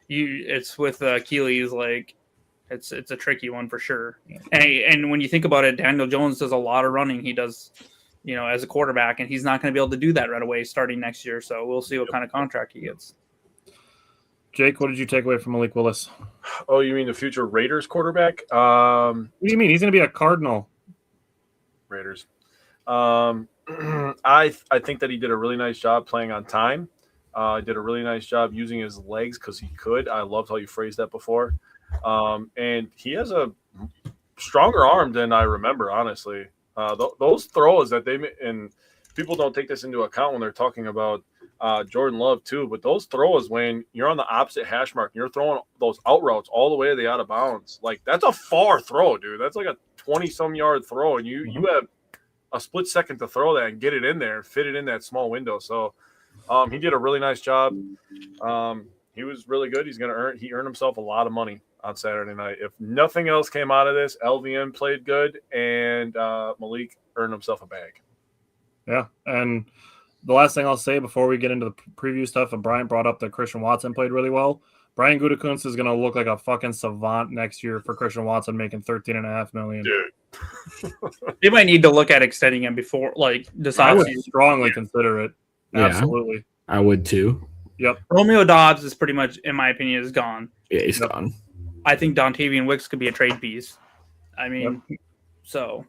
F: it's with Achilles, like it's a tricky one for sure. Yeah. And when you think about it, Daniel Jones does a lot of running. He does, as a quarterback, and he's not going to be able to do that right away starting next year. So we'll see what kind of contract he gets.
A: Jake, what did you take away from Malik Willis?
E: Oh, you mean the future Raiders quarterback?
A: What do you mean? He's going to be a Cardinal.
E: Raiders. I think that he did a really nice job playing on time. Did a really nice job using his legs because he could. I loved how you phrased that before. And he has a stronger arm than I remember, honestly. Those throws that they – and people don't take this into account when they're talking about Jordan Love too, but those throws when you're on the opposite hash mark and you're throwing those out routes all the way to the out of bounds, like that's a far throw, dude. That's like a 20-some yard throw, and you have a split second to throw that and get it in there, fit it in that small window. So he did a really nice job. He was really good. He earned himself a lot of money on Saturday night. If nothing else came out of this, LVN played good, and Malik earned himself a bag.
A: Yeah, and the last thing I'll say before we get into the preview stuff, and Brian brought up that Christian Watson played really well. Brian Gutekunst is going to look like a fucking savant next year for Christian Watson making $13.5 million.
E: Dude.
F: They might need to look at extending him before,
A: I would strongly consider it.
B: Yeah,
A: absolutely.
B: I would too.
A: Yep.
F: Romeo Dobbs is pretty much, in my opinion, is gone.
B: Yeah, he's gone.
F: I think Dontavian Wicks could be a trade piece. I mean, so.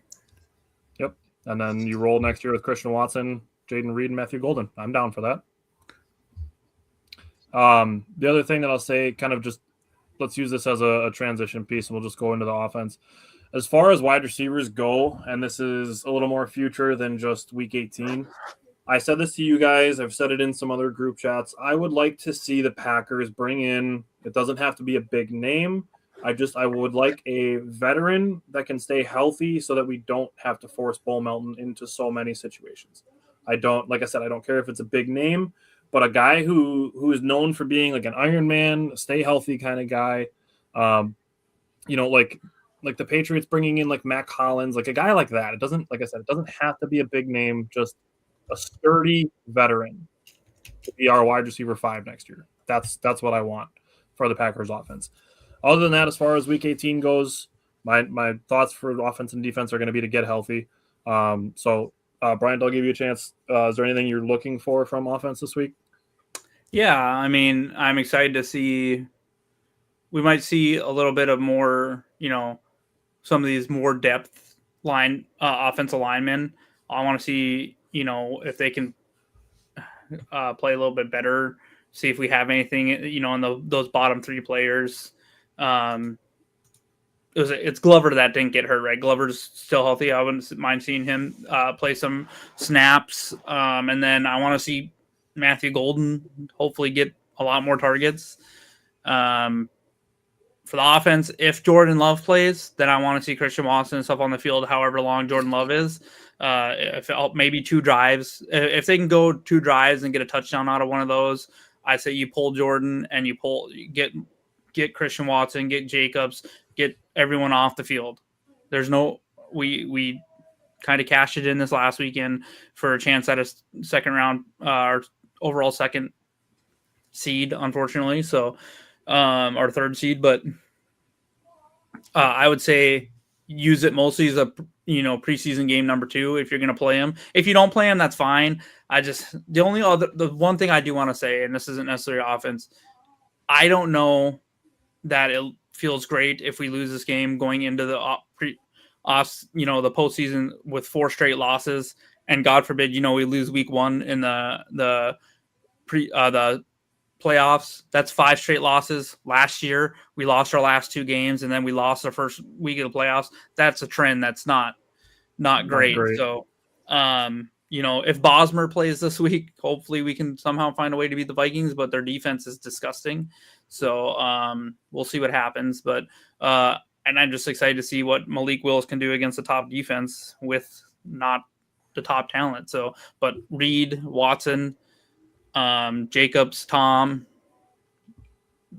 A: Yep. And then you roll next year with Christian Watson, Jaden Reed, and Matthew Golden. I'm down for that. The other thing that I'll say, kind of just let's use this as a transition piece, and we'll just go into the offense. As far as wide receivers go, and this is a little more future than just week 18, I said this to you guys. I've said it in some other group chats. I would like to see the Packers bring in, it doesn't have to be a big name. I would like a veteran that can stay healthy so that we don't have to force Bull Melton into so many situations. Like I said, I don't care if it's a big name, but a guy who is known for being like an Iron Man, a stay healthy kind of guy. Like the Patriots bringing in like Mac Hollins, like a guy like that. It doesn't, like I said, it doesn't have to be a big name, just a sturdy veteran to be our wide receiver 5 next year. That's what I want for the Packers offense. Other than that, as far as week 18 goes, my thoughts for offense and defense are going to be to get healthy. Brian, I'll give you a chance. Is there anything you're looking for from offense this week?
F: Yeah, I mean, I'm excited to see. We might see a little bit of more, some of these more depth line offensive linemen. I want to see, if they can play a little bit better. See if we have anything, in those bottom 3 players. it's Glover that didn't get hurt, right? Glover's still healthy. I wouldn't mind seeing him play some snaps. And then I want to see Matthew Golden hopefully get a lot more targets. For the offense, if Jordan Love plays, then I want to see Christian Watson and stuff on the field, however long Jordan Love is. If maybe 2 drives, if they can go 2 drives and get a touchdown out of one of those, I say you pull Jordan and you get Christian Watson, get Jacobs, get everyone off the field. There's no we kind of cashed it in this last weekend for a chance at a second round or overall second seed, unfortunately. So our third seed, but I would say use it mostly as a preseason game number 2 if you're going to play him. If you don't play him, that's fine. The one thing I do want to say, and this isn't necessarily offense, I don't know that it feels great if we lose this game going into the the postseason with 4 straight losses, and God forbid we lose week 1 in the playoffs. That's 5 straight losses. Last year we lost our last 2 games, and then we lost our first week of the playoffs. That's a trend that's not great. So if Bosmer plays this week, hopefully we can somehow find a way to beat the Vikings, but their defense is disgusting. So we'll see what happens, but and I'm just excited to see what Malik Willis can do against the top defense with not the top talent. So but Reed, Watson, Jacobs, Tom,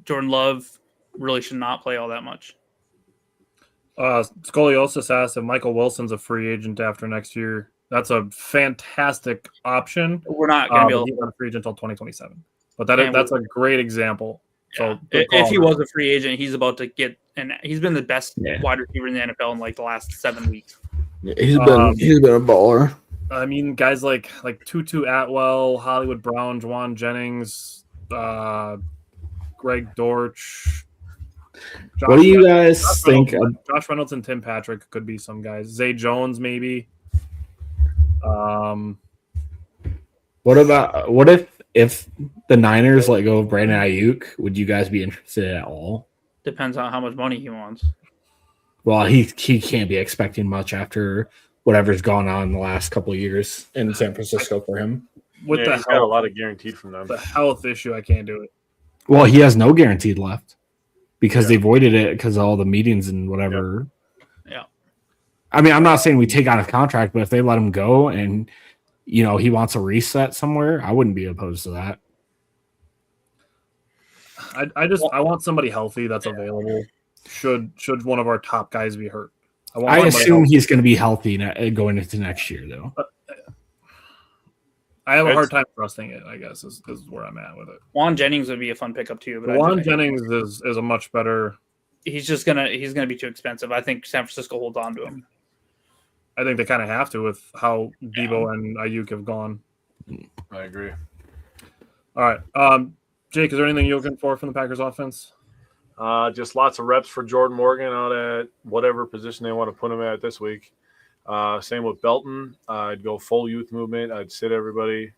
F: Jordan Love really should not play all that much.
A: Scoliosis asks if Michael Wilson's a free agent after next year. That's a fantastic option.
F: We're not going to be able
A: to be a free agent until 2027. But that's a great example.
F: Yeah. So if he was a free agent, he's about to get, and he's been the best wide receiver in the NFL in like the last 7 weeks.
B: Yeah, he's been a baller.
A: I mean, guys like Tutu Atwell, Hollywood Brown, Juwan Jennings, Greg Dortch.
B: What do you guys think?
A: Josh Reynolds and Tim Patrick could be some guys. Zay Jones, maybe.
B: What if the Niners let go of Brandon Ayuk? Would you guys be interested at all?
F: Depends on how much money he wants.
B: Well, he can't be expecting much after whatever's gone on in the last couple of years in San Francisco for him.
E: He's got a lot of guaranteed from them.
A: The health issue, I can't do it.
B: Well, he has no guaranteed left because they voided it because of all the meetings and whatever.
F: Yeah.
B: I mean, I'm not saying we take on his contract, but if they let him go and he wants a reset somewhere, I wouldn't be opposed to that.
A: I want somebody healthy that's available. Should one of our top guys be hurt?
B: I assume he's going to be healthy going into next year, though.
A: I have a hard time trusting it, I guess, is where I'm at with it.
F: Juwan Jennings would be a fun pickup too, but
A: Juwan Jennings is a much better.
F: He's gonna be too expensive. I think San Francisco holds on to him.
A: I think they kind of have to with how Debo and Ayuk have gone.
E: I agree.
A: All right, Jake, is there anything you're looking for from the Packers offense?
E: Just lots of reps for Jordan Morgan out at whatever position they want to put him at this week. Same with Belton. I'd go full youth movement. I'd sit everybody,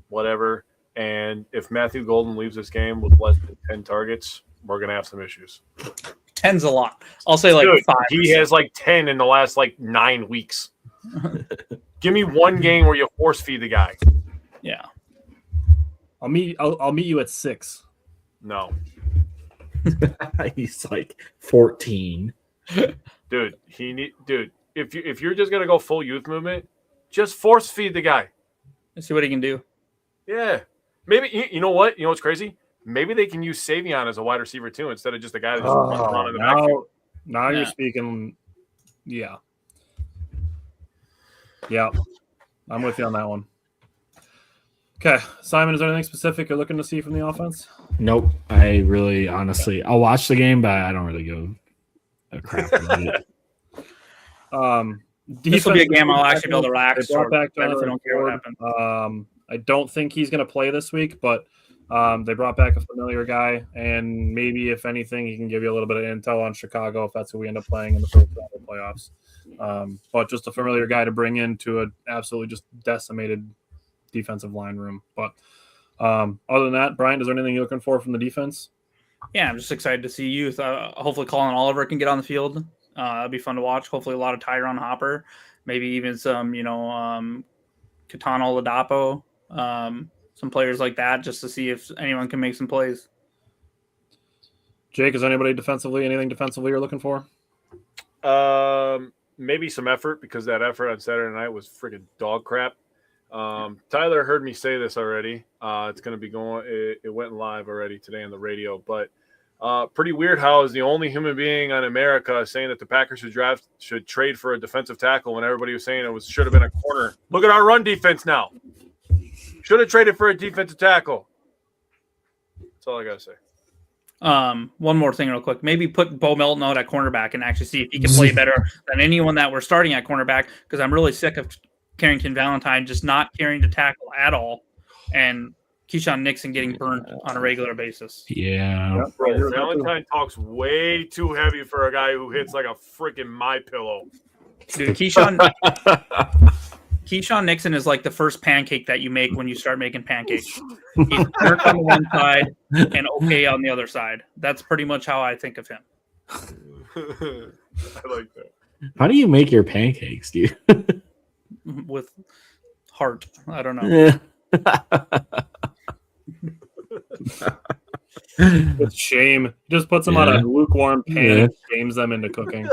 E: whatever. And if Matthew Golden leaves this game with less than 10 targets, we're going to have some issues.
F: 10's a lot. I'll say 5.
E: He has 10 in the last 9 weeks. Give me one game where you force feed the guy.
F: Yeah.
A: I'll meet you at 6.
E: No.
B: He's 14.
E: Dude, if you're just gonna go full youth movement, just force feed the guy.
F: Let's see what he can do.
E: Yeah. Maybe you know what? You know what's crazy? Maybe they can use Savion as a wide receiver too, instead of just a guy that just runs around in the backfield.
A: Now you're speaking. Yeah. Yeah. I'm with you on that one. Okay, Simon, is there anything specific you're looking to see from the offense?
B: Nope. I really, honestly, I'll watch the game, but I don't really go a crap about it.
F: This will be a game I'll actually be able to relax.
A: I don't care what happens. I don't think he's going to play this week, but they brought back a familiar guy, and maybe if anything, he can give you a little bit of intel on Chicago if that's who we end up playing in the first round of the playoffs. But just a familiar guy to bring into an absolutely just decimated defensive line room. But other than that, Brian, is there anything you're looking for from the defense?
F: Yeah, I'm just excited to see youth. Hopefully Colin Oliver can get on the field. That'll be fun to watch. Hopefully, a lot of Tyron Hopper, maybe even some, Katana Ladapo, some players like that, just to see if anyone can make some plays.
A: Jake, is anybody anything defensively you're looking for?
E: Maybe some effort, because that effort on Saturday night was freaking dog crap. Tyler heard me say this already. It's going to be going. It went live already today on the radio, but pretty weird how is the only human being on America saying that the Packers should trade for a defensive tackle when everybody was saying should have been a corner. Look at our run defense now. Should have traded for a defensive tackle. That's all I gotta say.
F: One more thing real quick. Maybe put Bo Melton out at cornerback and actually see if he can play better than anyone that we're starting at cornerback, because I'm really sick of Carrington Valentine just not caring to tackle at all, and Keyshawn Nixon getting burned on a regular basis.
B: Yeah.
E: Bro, Valentine talks way too heavy for a guy who hits like a freaking MyPillow.
F: Dude, Keyshawn Nixon is like the first pancake that you make when you start making pancakes. He's burnt on the one side and okay on the other side. That's pretty much how I think of him.
E: I like that.
B: How do you make your pancakes, dude?
F: With heart. I don't know.
A: With shame. Just puts them on a lukewarm pan and shames them into cooking.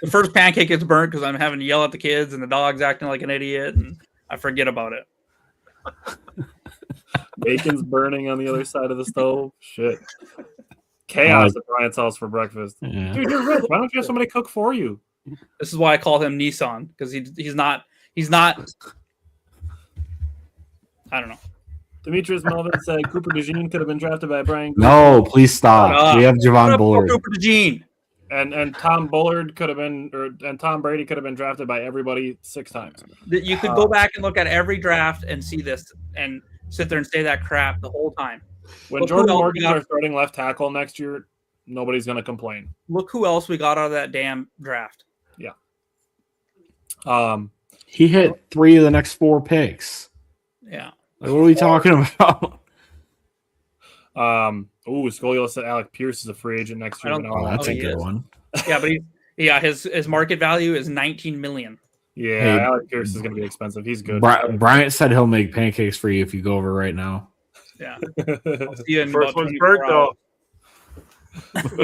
F: The first pancake gets burnt because I'm having to yell at the kids and the dog's acting like an idiot, and I forget about it.
A: Bacon's burning on the other side of the stove. Shit. Chaos at Bryant's house for breakfast.
B: Yeah.
A: Dude, you're rich. Why don't you have somebody cook for you?
F: This is why I call him Nissan, because he's not I don't know.
A: Demetrius Melvin said Cooper DeJean could have been drafted by Brian Green.
B: No, please stop. We have Javon Bullard.
F: Cooper DeJean.
A: And Tom Bullard could have been, and Tom Brady could have been drafted by everybody 6 times.
F: You could go back and look at every draft and see this and sit there and say that crap the whole time.
A: When Jordan Morgan's our starting left tackle next year, nobody's going to complain.
F: Look who else we got out of that damn draft.
A: Yeah.
B: He hit 3 of the next 4 picks.
F: Yeah.
B: Like, what are we talking about?
A: Scolio said Alec Pierce is a free agent next year.
B: That's a good one.
F: Yeah, but his market value is $19 million.
A: Yeah,
B: Hey,
A: Alec Pierce is going to be expensive. He's good.
B: Bryant said he'll make pancakes for you if you go over right now.
F: Yeah. I'll see you in
E: First
F: about
E: one's
F: 24
E: burnt though.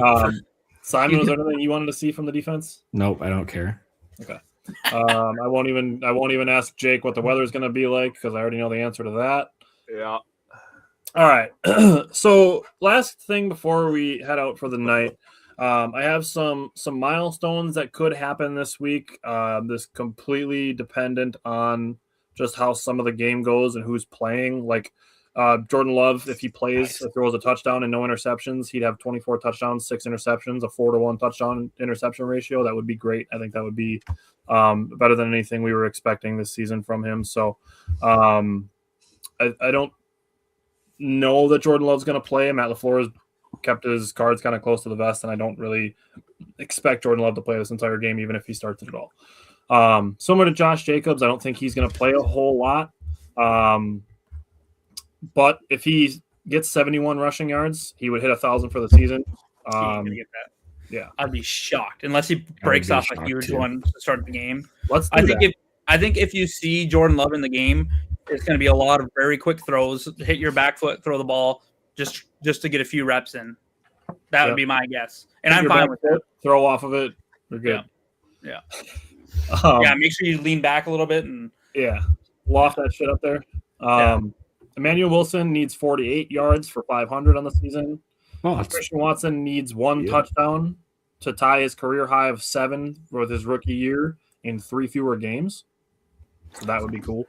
F: hours.
A: Simon, was there anything you wanted to see from the defense?
B: Nope, I don't care.
A: Okay. I won't even ask Jake what the weather is going to be like, because I already know the answer to that.
E: Yeah.
A: All right. So last thing before we head out for the night, I have some milestones that could happen this week. This completely dependent on just how some of the game goes and who's playing. Like Jordan Love, if he plays, throws a touchdown and no interceptions, he'd have 24 touchdowns, 6 interceptions, a 4-to-1 touchdown interception ratio. That would be great. I think that would be better than anything we were expecting this season from him. So I don't know that Jordan Love's going to play. Matt LaFleur has kept his cards kind of close to the vest, and I don't really expect Jordan Love to play this entire game, even if he starts it at all. Similar to Josh Jacobs, I don't think he's going to play a whole lot. But if he gets 71 rushing yards, he would hit 1,000 for the season. Yeah,
F: I'd be shocked unless he breaks off a huge one to start the game.
A: I
F: think if you see Jordan Love in the game, it's going to be a lot of very quick throws, hit your back foot, throw the ball, just to get a few reps in. That would be my guess, and I'm fine with it.
A: Throw off of it, we're good.
F: Yeah. Make sure you lean back a little bit and
A: loft that shit up there. Emmanuel Wilson needs 48 yards for 500 on the season. Christian Watson needs 1 touchdown to tie his career high of 7 with his rookie year in 3 fewer games. So that would be cool.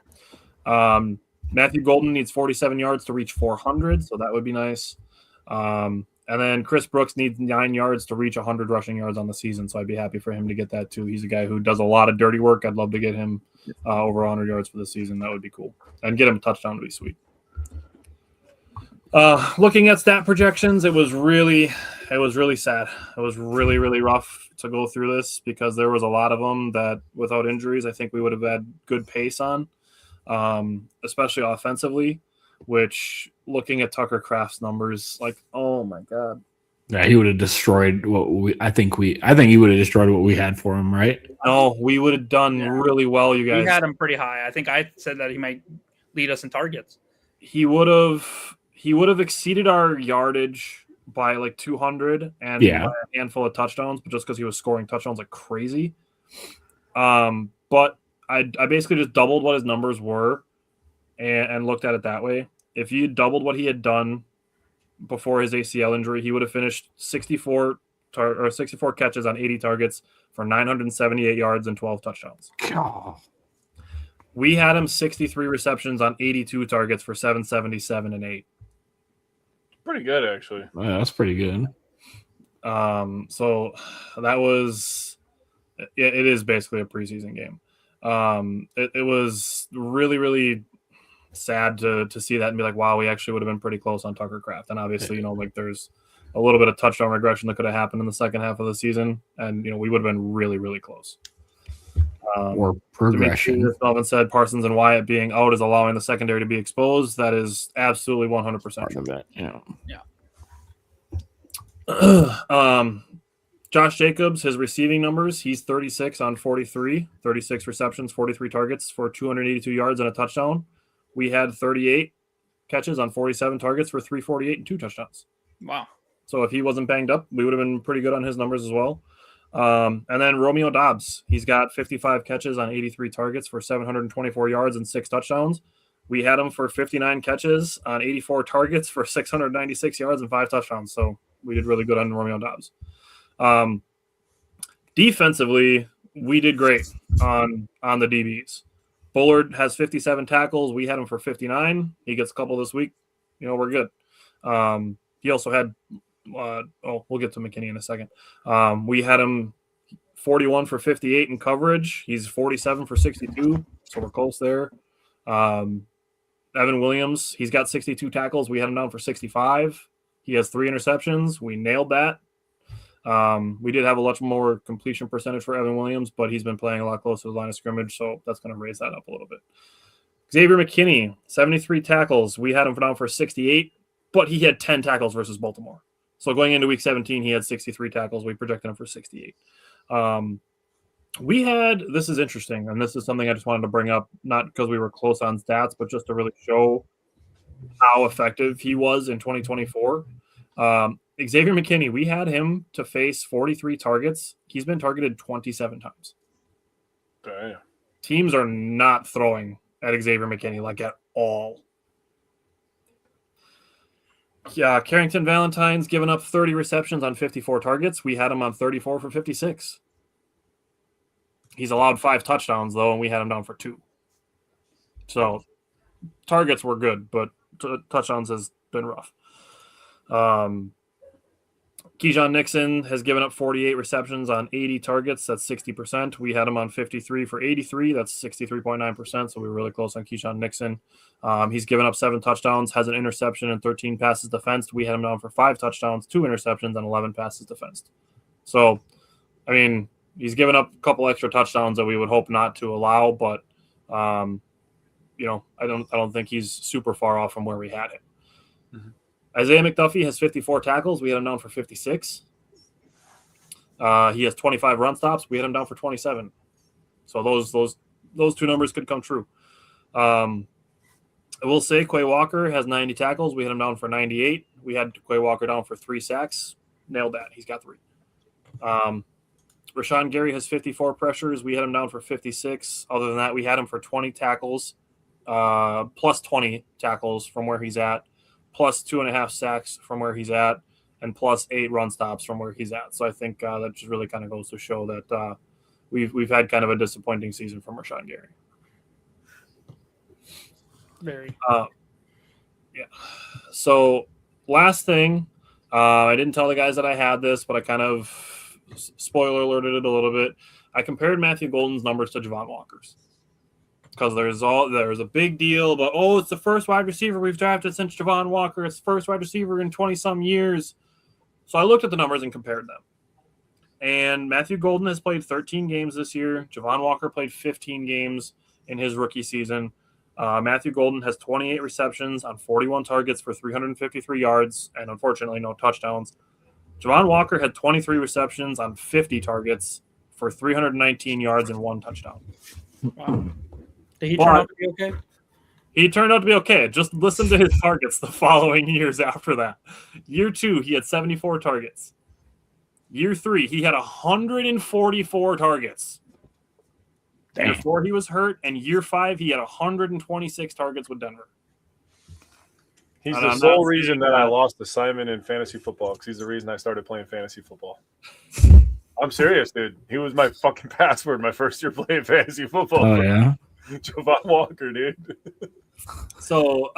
A: Matthew Golden needs 47 yards to reach 400, so that would be nice. And then Chris Brooks needs 9 yards to reach 100 rushing yards on the season, so I'd be happy for him to get that too. He's a guy who does a lot of dirty work. I'd love to get him over 100 yards for the season. That would be cool. And get him a touchdown would be sweet. Looking at stat projections, it was really sad. It was really, really rough to go through this because there was a lot of them that without injuries, I think we would have had good pace on, especially offensively, which looking at Tucker Kraft's numbers, like, oh my God,
B: Yeah, he would have destroyed I think he would have destroyed what we had for him, right?
A: No, we would have done really well, you
F: We
A: guys.
F: had him pretty high. I think I said that he might lead us in targets.
A: He would have exceeded our yardage by like 200 and by a handful of touchdowns, but just because he was scoring touchdowns like crazy. But I basically just doubled what his numbers were and looked at it that way. If you doubled what he had done before his ACL injury, he would have finished 64 catches on 80 targets for 978 yards and 12 touchdowns.
B: God.
A: We had him 63 receptions on 82 targets for 777 and 8.
E: Pretty good, actually.
B: Yeah, that's pretty good.
A: So that was it is basically a preseason game. It was really, really sad to see that and be like, wow, we actually would have been pretty close on Tucker Kraft. And obviously, like there's a little bit of touchdown regression that could have happened in the second half of the season. And, we would have been really, really close.
B: Or progression.
A: Melvin said Parsons and Wyatt being out is allowing the secondary to be exposed. That is absolutely 100%
B: Part of it,
A: Josh Jacobs, his receiving numbers, he's 36 on 43, 36 receptions, 43 targets for 282 yards and a touchdown. We had 38 catches on 47 targets for 348 and 2 touchdowns.
F: Wow.
A: So if he wasn't banged up, we would have been pretty good on his numbers as well. And then Romeo Doubs, he's got 55 catches on 83 targets for 724 yards and 6 touchdowns. We had him for 59 catches on 84 targets for 696 yards and 5 touchdowns. So we did really good on Romeo Doubs. Defensively, we did great on the DBs. Bullard has 57 tackles. We had him for 59. He gets a couple this week. We're good. He also had we'll get to McKinney in a second. We had him 41 for 58 in coverage. He's 47 for 62, so we're close there. Evan Williams, he's got 62 tackles. We had him down for 65. He has 3 interceptions. We nailed that. We did have a much more completion percentage for Evan Williams, but he's been playing a lot closer to the line of scrimmage, so that's going to raise that up a little bit. Xavier McKinney, 73 tackles. We had him down for 68, but he had 10 tackles versus Baltimore. So going into week 17, he had 63 tackles. We projected him for 68. This is interesting, and this is something I just wanted to bring up, not because we were close on stats, but just to really show how effective he was in 2024. Xavier McKinney, we had him to face 43 targets. He's been targeted 27 times.
E: Damn.
A: Teams are not throwing at Xavier McKinney like at all. Yeah, Carrington Valentine's given up 30 receptions on 54 targets. We had him on 34 for 56. He's allowed 5 touchdowns, though, and we had him down for 2. So targets were good, but touchdowns has been rough. Keyshawn Nixon has given up 48 receptions on 80 targets. That's 60%. We had him on 53 for 83. That's 63.9%. So we were really close on Keyshawn Nixon. He's given up 7 touchdowns, has an interception, and 13 passes defensed. We had him down for 5 touchdowns, 2 interceptions, and 11 passes defensed. So, I mean, he's given up a couple extra touchdowns that we would hope not to allow, but I don't think he's super far off from where we had him. Mm-hmm. Isaiah McDuffie has 54 tackles. We had him down for 56. He has 25 run stops. We had him down for 27. So those 2 numbers could come true. I will say Quay Walker has 90 tackles. We had him down for 98. We had Quay Walker down for 3 sacks. Nailed that. He's got 3. Rashawn Gary has 54 pressures. We had him down for 56. Other than that, we had him for 20 tackles, plus 20 tackles from where he's at, plus 2.5 sacks from where he's at, and plus 8 run stops from where he's at. So I think that just really kind of goes to show that we've had kind of a disappointing season from Rashawn Gary.
F: Very.
A: Yeah. So last thing, I didn't tell the guys that I had this, but I kind of spoiler alerted it a little bit. I compared Matthew Golden's numbers to Javon Walker's. Because there's a big deal about, it's the first wide receiver we've drafted since Javon Walker. It's the first wide receiver in 20-some years. So I looked at the numbers and compared them. And Matthew Golden has played 13 games this year. Javon Walker played 15 games in his rookie season. Matthew Golden has 28 receptions on 41 targets for 353 yards and, unfortunately, no touchdowns. Javon Walker had 23 receptions on 50 targets for 319 yards and 1 touchdown.
F: Wow. Did he turn out to be okay?
A: He turned out to be okay. Just listen to his targets the following years after that. Year 2, he had 74 targets. Year 3, he had 144 targets.
F: Damn.
A: Year 4, he was hurt. And year 5, he had 126 targets with Denver.
E: He's
A: And
E: the
A: I'm
E: sole
A: not
E: reason
A: saying
E: that I
A: that-
E: lost to Simon in fantasy football because he's the reason I started playing fantasy football. I'm serious, dude. He was my fucking password my first year playing fantasy football.
B: Oh yeah.
E: Javon Walker, dude.
A: So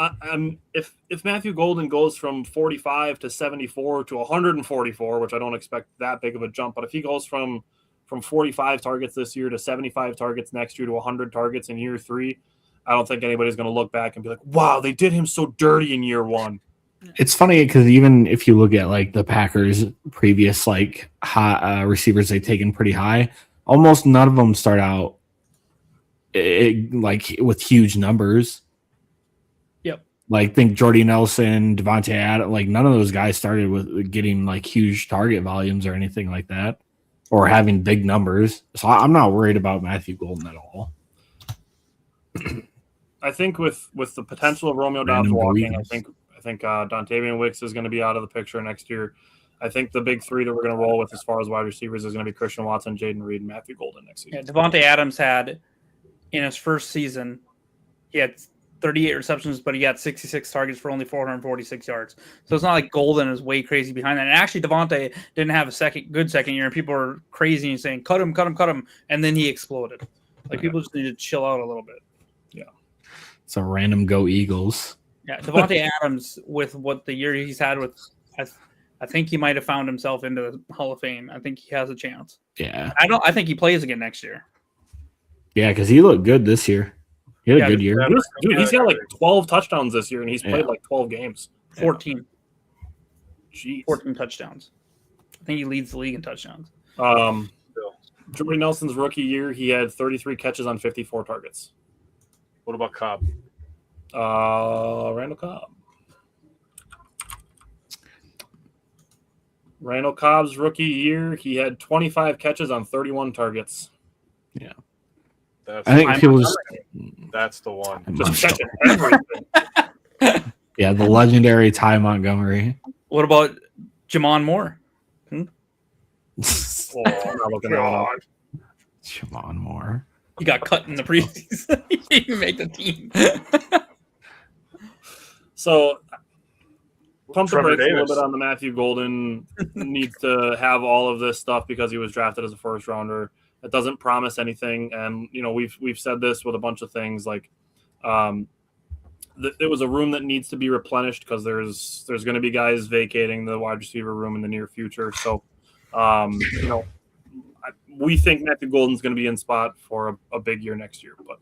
A: if Matthew Golden goes from 45 to 74 to 144, which I don't expect that big of a jump, but if he goes from 45 targets this year to 75 targets next year to 100 targets in year 3, I don't think anybody's going to look back and be like, wow, they did him so dirty in year 1.
B: It's funny because even if you look at like the Packers' previous like high, receivers they've taken pretty high, almost none of them start out like with huge numbers.
F: Yep.
B: Like think Jordy Nelson, Devontae Adams, like none of those guys started with getting like huge target volumes or anything like that, or having big numbers. So I'm not worried about Matthew Golden at all.
A: I think with the potential of Romeo Dobbs
B: Random
A: walking,
B: Eagles.
A: I think Dontavian Wicks is going to be out of the picture next year. I think the big 3 that we're going to roll with as far as wide receivers is going to be Christian Watson, Jaden Reed, and Matthew Golden next
F: Yeah,
A: season.
F: Devontae Adams had in his first season, he had 38 receptions, but he got 66 targets for only 446 yards. So it's not like Golden is way crazy behind that. And actually, Devontae didn't have a good second year, and people are crazy and saying, cut him, and then he exploded. Like, people just need to chill out a little bit.
B: It's a random go Eagles.
F: Yeah, Devontae Adams, with what the year he's had with, I think he might have found himself into the Hall of Fame. I think he has a chance.
B: Yeah.
F: I think he plays again next year.
B: Yeah, because he looked good this year. He had a good year.
A: Dude, he's got like 12 touchdowns this year, and he's played like 12 games.
F: 14.
A: Jeez.
F: 14 touchdowns. I think he leads the league in touchdowns.
A: Jordy Nelson's rookie year, he had 33 catches on 54 targets.
E: What about Cobb?
A: Randall Cobb. Randall Cobb's rookie year, he had 25 catches on 31 targets.
B: Yeah.
E: That's,
B: I think people just
E: that's the one.
A: Just catching everything.
B: yeah, the legendary Ty Montgomery.
F: What about Jamon Moore?
A: I'm not looking at one up.
B: Jamon Moore.
F: He got cut in the preseason. He didn't even make the team.
A: So, pump the
E: Trevor
A: brakes a little
E: Davis.
A: bit on the Matthew Golden. Needs to have all of this stuff because he was drafted as a first rounder. It doesn't promise anything, and we've said this with a bunch of things. Like, it was a room that needs to be replenished because there's going to be guys vacating the wide receiver room in the near future. So, we think Matthew Golden's going to be in spot for a big year next year. But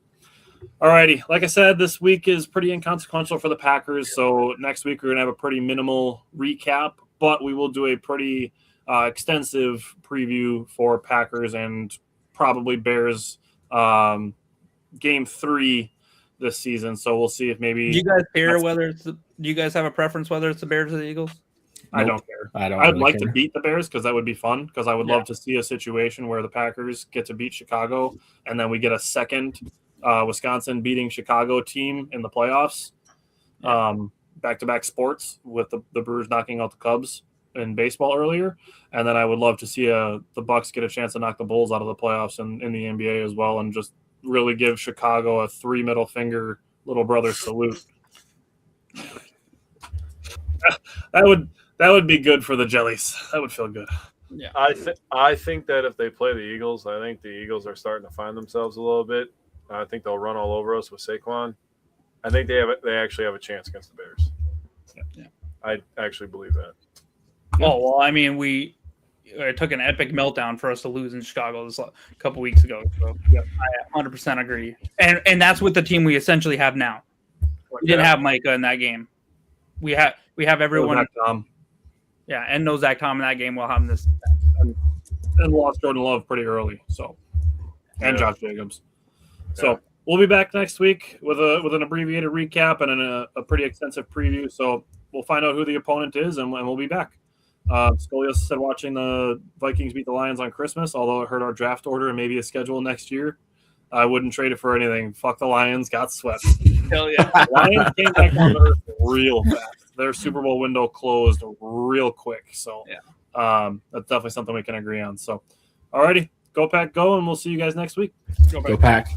A: alrighty, like I said, this week is pretty inconsequential for the Packers. So next week we're going to have a pretty minimal recap, but we will do a pretty extensive preview for Packers and probably Bears game 3 this season. So we'll see if maybe
F: Do you guys care whether it's do you guys have a preference whether it's the Bears or the Eagles?
A: I don't care.
B: I
A: I'd like to beat the Bears because that would be fun. Because I would love to see a situation where the Packers get to beat Chicago, and then we get a second Wisconsin beating Chicago team in the playoffs. Back-to-back sports with the Brewers knocking out the Cubs in baseball earlier, and then I would love to see the Bucks get a chance to knock the Bulls out of the playoffs in the NBA as well, and just really give Chicago a 3 middle finger little brother salute. That would be good for the Jellies. That would feel good.
F: Yeah.
E: I think that if they play the Eagles, I think the Eagles are starting to find themselves a little bit. I think they'll run all over us with Saquon. I think they actually have a chance against the Bears.
F: Yeah.
E: I actually believe that.
F: Oh well, I mean, it took an epic meltdown for us to lose in Chicago a couple weeks ago. So I 100% agree, and that's with the team we essentially have now. We didn't have Micah in that game. We have everyone. Yeah, and no Zach Tom in that game while having this.
A: And lost Jordan Love pretty early. So, and Josh Jacobs. So we'll be back next week with an abbreviated recap and a pretty extensive preview. So we'll find out who the opponent is, and we'll be back. Scolios said watching the Vikings beat the Lions on Christmas, although it hurt our draft order and maybe a schedule next year. I wouldn't trade it for anything. Fuck the Lions, got swept.
F: Hell yeah.
A: Lions came back down to earth real fast. Their Super Bowl window closed real quick. So that's definitely something we can agree on. So, alrighty, go Pack, go, and we'll see you guys next week.
B: Go Pack.